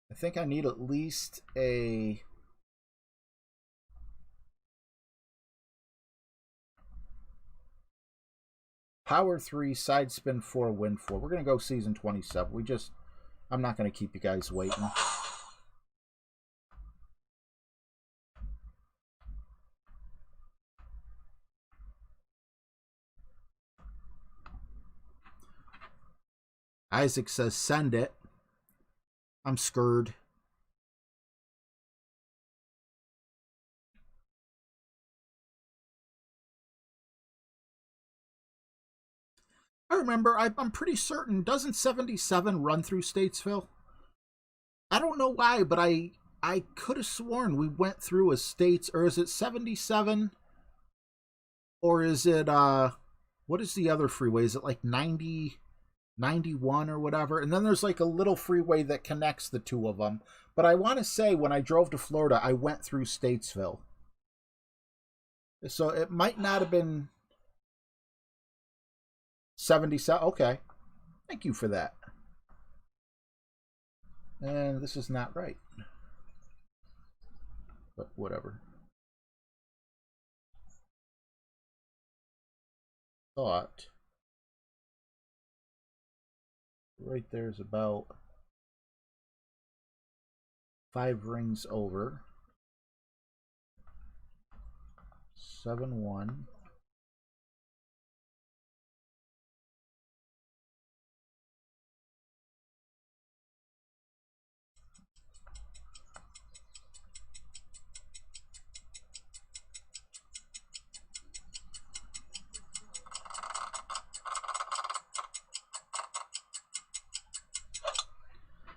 I think I need at least a... Power 3, side spin 4, win 4. We're going to go season 27. I'm not going to keep you guys waiting. Isaac says, send it. I'm scared. I remember, I'm pretty certain, doesn't 77 run through Statesville? I don't know why, but I could have sworn we went through a States, or is it 77? Or is it, what is the other freeway? Is it like 90, 91 or whatever? And then there's like a little freeway that connects the two of them. But I want to say when I drove to Florida, I went through Statesville. So it might not have been 77. Okay. Thank you for that. And this is not right. But whatever. Thought right there's about 5 rings over. 7-1.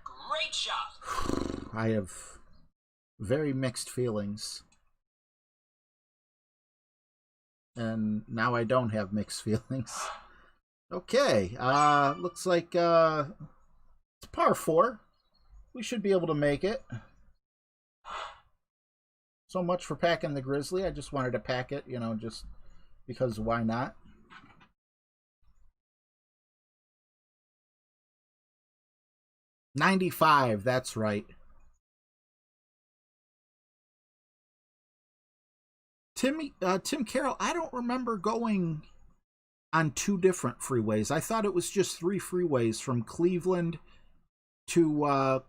Great shot. I have very mixed feelings. And now I don't have mixed feelings. Okay, looks like it's par 4. We should be able to make it. So much for packing the Grizzly. I just wanted to pack it, you know, just because why not? $95, that's right. Tim Carroll, I don't remember going on 2 different freeways. I thought it was just 3 freeways from Cleveland to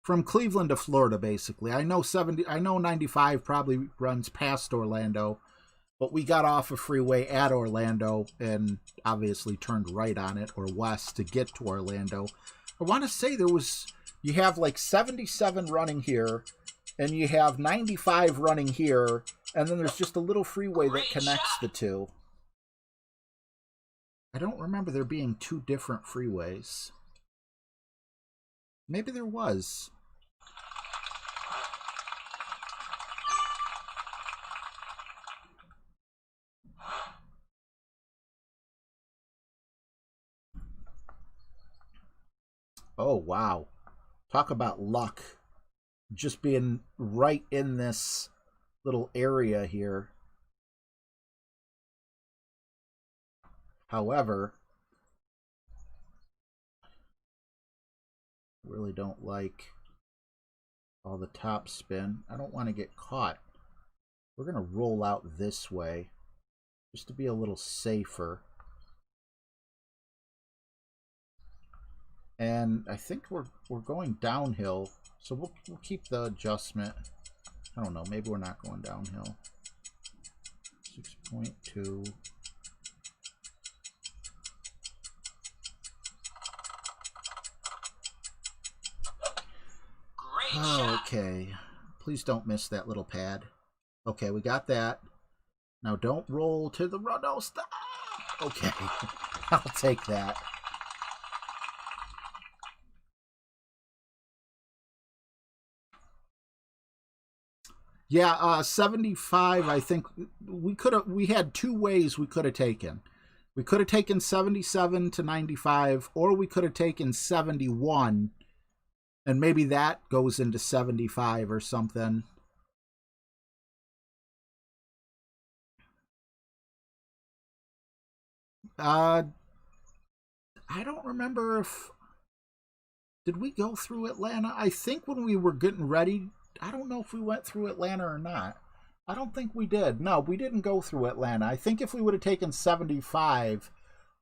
from Cleveland to Florida, basically. I know 95 probably runs past Orlando, but we got off a freeway at Orlando and obviously turned right on it, or west, to get to Orlando. I want to say you have like 77 running here, and you have 95 running here, and then there's just a little freeway that connects the two. I don't remember there being 2 different freeways. Maybe there was. Oh, wow. Talk about luck. Just being right in this little area here. However, I really don't like all the top spin. I don't want to get caught. We're going to roll out this way just to be a little safer. And I think we're going downhill, so we'll keep the adjustment. I don't know, maybe we're not going downhill. 6.2. Okay, please don't miss that little pad. Okay, we got that. Now don't roll to the run. No, stop. Okay, I'll take that. Yeah, 75, I think we had 2 ways we could have taken. We could have taken 77 to 95, or we could have taken 71, and maybe that goes into 75 or something. I don't remember if... Did we go through Atlanta? I think when we were getting ready, I don't know if we went through Atlanta or not. I don't think we did. No, we didn't go through Atlanta. I think if we would have taken 75,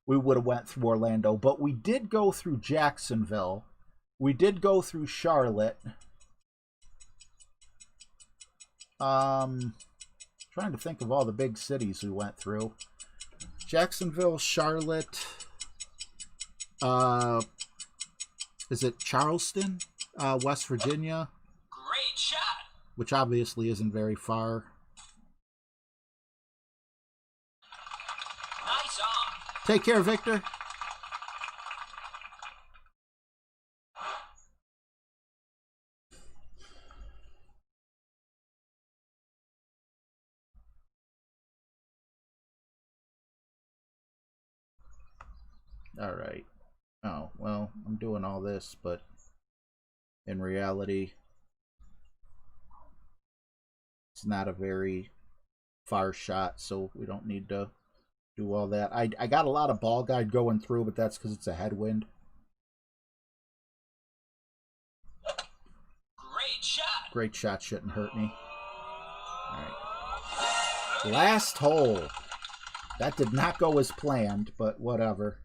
we would have went through Orlando. But we did go through Jacksonville. We did go through Charlotte. Trying to think of all the big cities we went through. Jacksonville, Charlotte. Is it Charleston, West Virginia? Great shot. Which obviously isn't very far. Nice on. Take care, Victor. All right. Oh, well, I'm doing all this, but in reality, it's not a very far shot, so we don't need to do all that. I got a lot of ball guide going through, but that's because it's a headwind. Great shot. Great shot shouldn't hurt me. All right. Last hole. That did not go as planned, but whatever.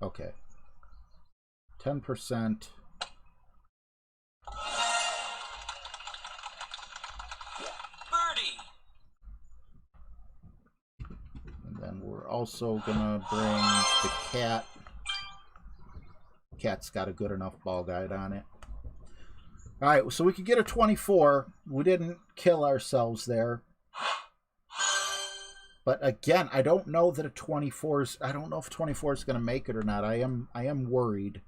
Okay. 10%. Birdie. And then we're also gonna bring the cat. Cat's got a good enough ball guide on it. All right, so we could get a 24. We didn't kill ourselves there. But again, I don't know that a 24's. I don't know if 24 is going to make it or not. I am worried.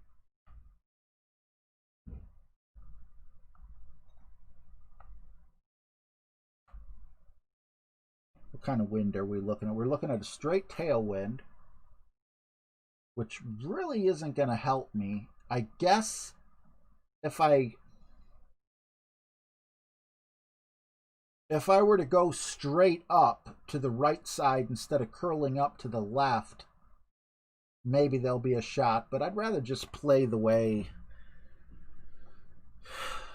What kind of wind are we looking at? We're looking at a straight tailwind, which really isn't going to help me. I guess if I were to go straight up to the right side instead of curling up to the left, maybe there'll be a shot, but I'd rather just play the way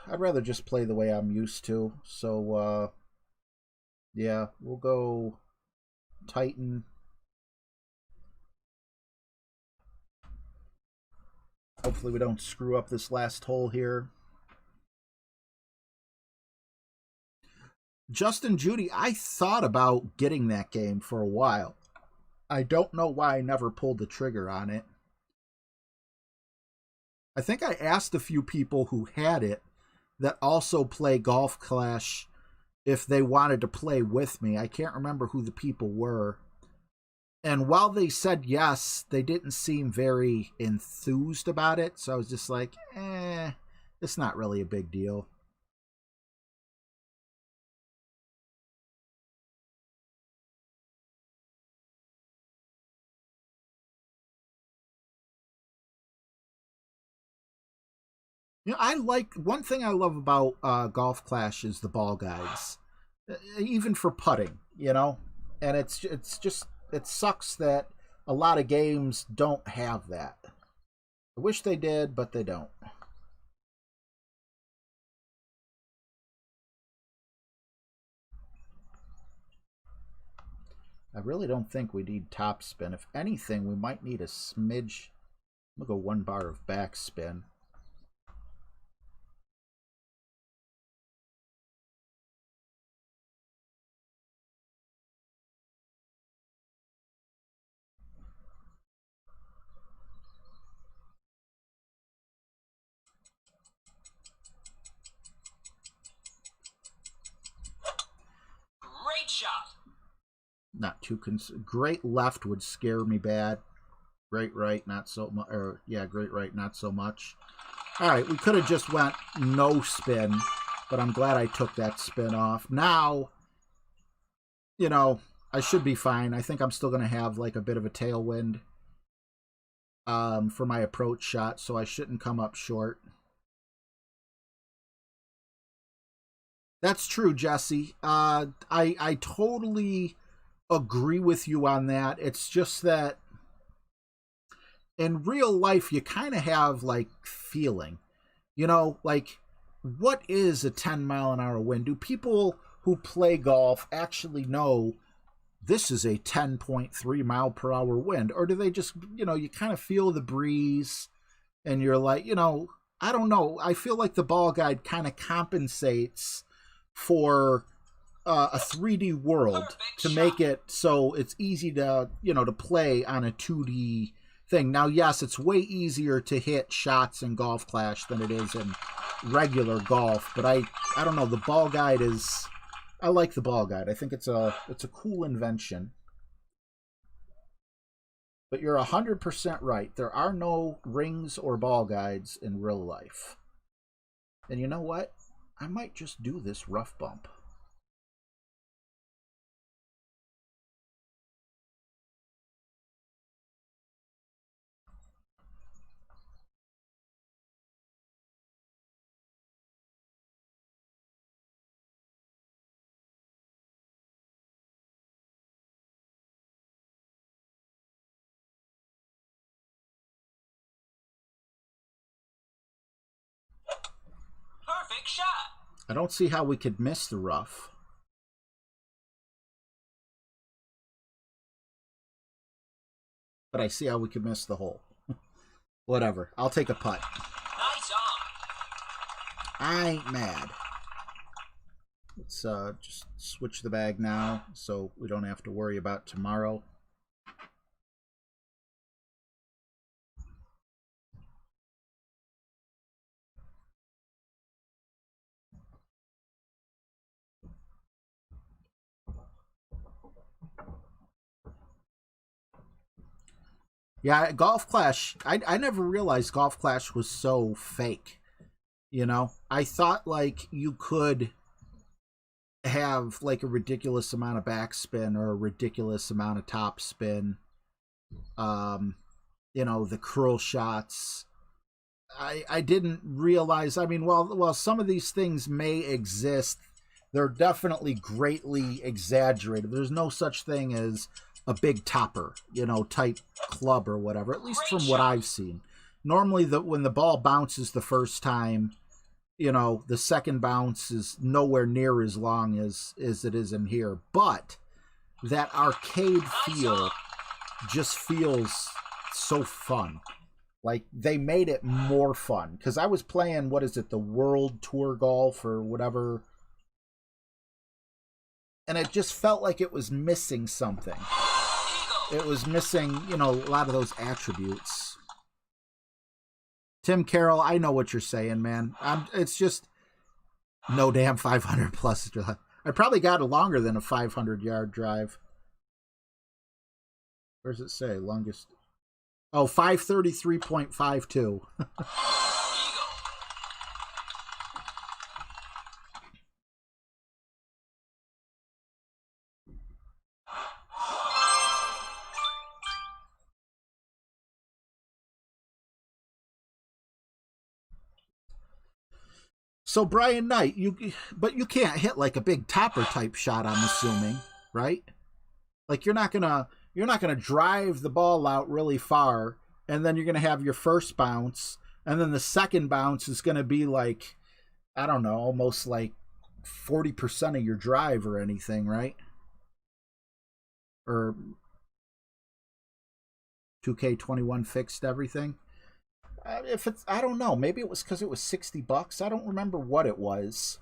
I'm used to. So yeah, we'll go Titan. Hopefully we don't screw up this last hole here. Justin Judy, I thought about getting that game for a while. I don't know why I never pulled the trigger on it. I think I asked a few people who had it that also play Golf Clash if they wanted to play with me. I can't remember who the people were. And while they said yes, they didn't seem very enthused about it. So I was just like, it's not really a big deal. You know, I like, one thing I love about Golf Clash is the ball guides, even for putting, you know, and it's just, it sucks that a lot of games don't have that. I wish they did, but they don't. I really don't think we need top spin. If anything, we might need a smidge. I'm gonna go 1 bar of backspin. Great shot. Not too great left would scare me bad. Great right, not so much. Or yeah, great right, not so much. All right, we could have just went no spin, but I'm glad I took that spin off. Now, you know, I should be fine. I think I'm still going to have like a bit of a tailwind. for my approach shot, so I shouldn't come up short. That's true, Jesse. I totally agree with you on that. It's just that in real life, you kind of have like feeling, you know, like what is a 10-mile-an-hour wind? Do people who play golf actually know this is a 10.3 mile per hour wind? Or do they just, you know, you kind of feel the breeze and you're like, you know, I don't know. I feel like the ball guide kind of compensates for a 3D world to make it so it's easy to, you know, to play on a 2D thing. Now, yes, it's way easier to hit shots in Golf Clash than it is in regular golf, but I don't know, the ball guide is, I like the ball guide. I think it's a cool invention. But you're 100% right. There are no rings or ball guides in real life. And you know what? I might just do this rough bump. Perfect shot. I don't see how we could miss the rough. But I see how we could miss the hole. Whatever. I'll take a putt. Nice on. I ain't mad. Let's just switch the bag now so we don't have to worry about tomorrow. Yeah, Golf Clash, I never realized Golf Clash was so fake. You know, I thought like you could have like a ridiculous amount of backspin or a ridiculous amount of topspin. You know, the curl shots. I didn't realize, I mean, while some of these things may exist, they're definitely greatly exaggerated. There's no such thing as a big topper, you know, type club or whatever, at least from what I've seen. Normally, when the ball bounces the first time, you know, the second bounce is nowhere near as long as it is in here. But that arcade feel just feels so fun. Like, they made it more fun. Because I was playing, what is it, the World Tour Golf or whatever. And it just felt like it was missing something. It was missing, you know, a lot of those attributes. Tim Carroll, I know what you're saying, man. It's just no damn 500 plus drive. I probably got a longer than a 500-yard drive. Where does it say? Longest. Oh, 533.52. So Brian Knight, but you can't hit like a big topper type shot, I'm assuming, right? Like you're not gonna drive the ball out really far, and then you're gonna have your first bounce, and then the second bounce is gonna be like, I don't know, almost like 40% of your drive or anything, right? Or 2K21 fixed everything. If it's, I don't know, maybe it was because it was $60. I don't remember what it was.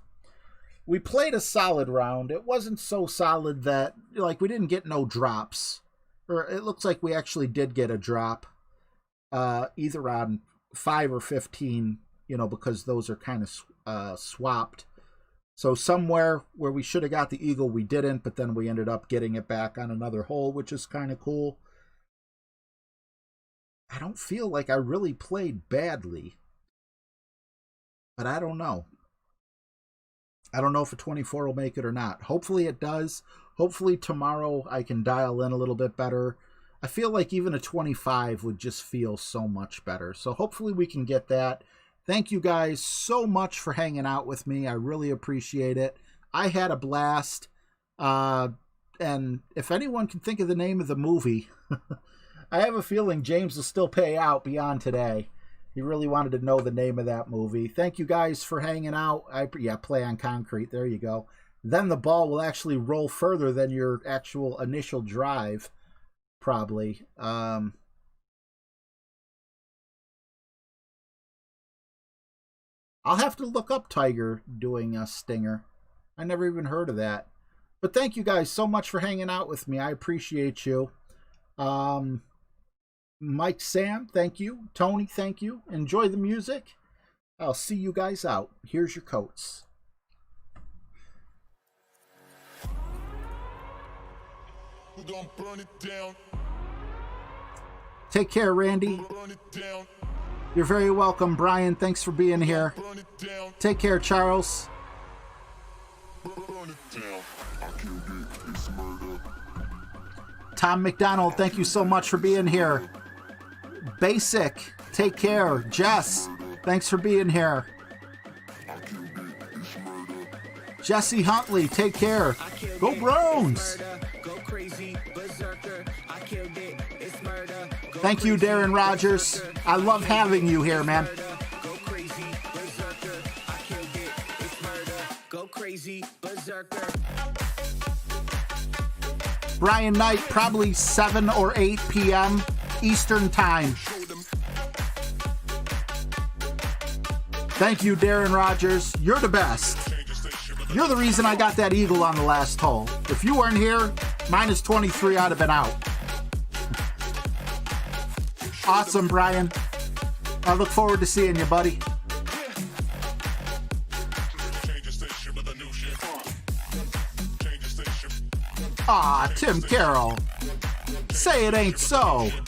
We played a solid round. It wasn't so solid that, like, we didn't get no drops. Or it looks like we actually did get a drop, either on 5 or 15, you know, because those are kind of swapped. So somewhere where we should have got the eagle, we didn't, but then we ended up getting it back on another hole, which is kind of cool. I don't feel like I really played badly. But I don't know. I don't know if a 24 will make it or not. Hopefully it does. Hopefully tomorrow I can dial in a little bit better. I feel like even a 25 would just feel so much better. So hopefully we can get that. Thank you guys so much for hanging out with me. I really appreciate it. I had a blast. And if anyone can think of the name of the movie, I have a feeling James will still pay out beyond today. He really wanted to know the name of that movie. Thank you guys for hanging out. Yeah, Play on Concrete. There you go. Then the ball will actually roll further than your actual initial drive, probably. I'll have to look up Tiger doing a stinger. I never even heard of that. But thank you guys so much for hanging out with me. I appreciate you. Mike, Sam, thank you. Tony, thank you. Enjoy the music. I'll see you guys out. Here's your coats. We're gonna burn it down. Take care, Randy. Burn it down. You're very welcome, Brian. Thanks for being here. Burn it down. Take care, Charles. Burn it down. I killed it. It's murder. Tom McDonald, thank you so much for being here. Basic, take care. Jess, thanks for being here. I killed it. It's murder. Jesse Huntley, take care. I killed Go it, Browns! it's murder. Go crazy, berserker. I killed it, it's murder. Go Thank you, crazy, Darren Rogers. berserker. I love having you here, man. Go crazy, berserker. I killed it, it's murder. Go crazy, berserker. Brian Knight, probably 7 or 8 p.m. Eastern Time. Thank you, Darren Rogers. You're the best. You're the reason I got that eagle on the last hole. If you weren't here, minus 23, I'd have been out. Awesome, Brian. I look forward to seeing you, buddy. Change the station with a new shit. Change the station. Ah, Tim Carroll. Say it ain't so. Change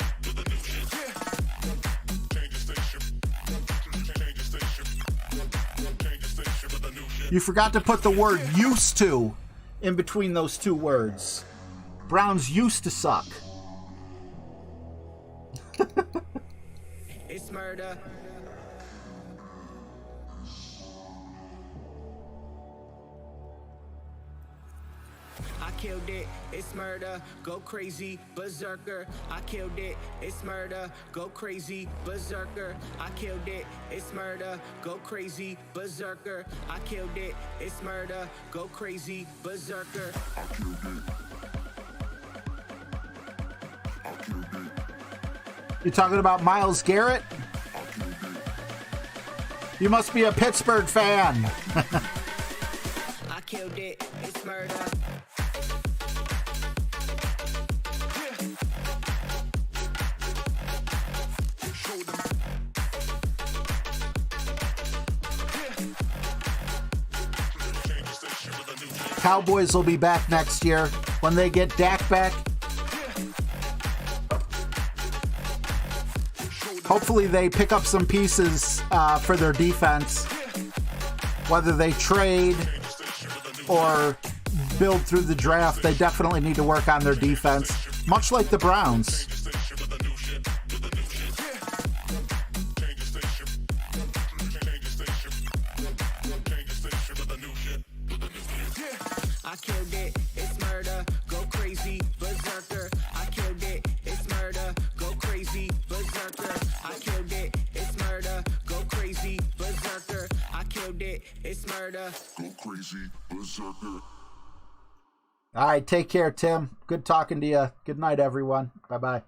the station. Change the station. Change the station with a new shit. You forgot to put the word used to in between those two words. Browns used to suck. It's murder. I killed it, it's murder. Go crazy, berserker. I killed it, it's murder. Go crazy, berserker. I killed it, it's murder. Go crazy, berserker. I killed it, it's murder. Go crazy, berserker. You talking about Myles Garrett? You must be a Pittsburgh fan. I killed it, it's murder. Cowboys will be back next year when they get Dak back. Hopefully they pick up some pieces for their defense. Whether they trade or build through the draft, they definitely need to work on their defense. Much like the Browns. I killed it, it's murder. Go crazy, berserker. I killed it, it's murder. Go crazy, berserker. I killed it, it's murder. Go crazy, berserker. I killed it, it's murder. Go crazy, berserker. All right, take care, Tim. Good talking to you. Good night, everyone. Bye-bye.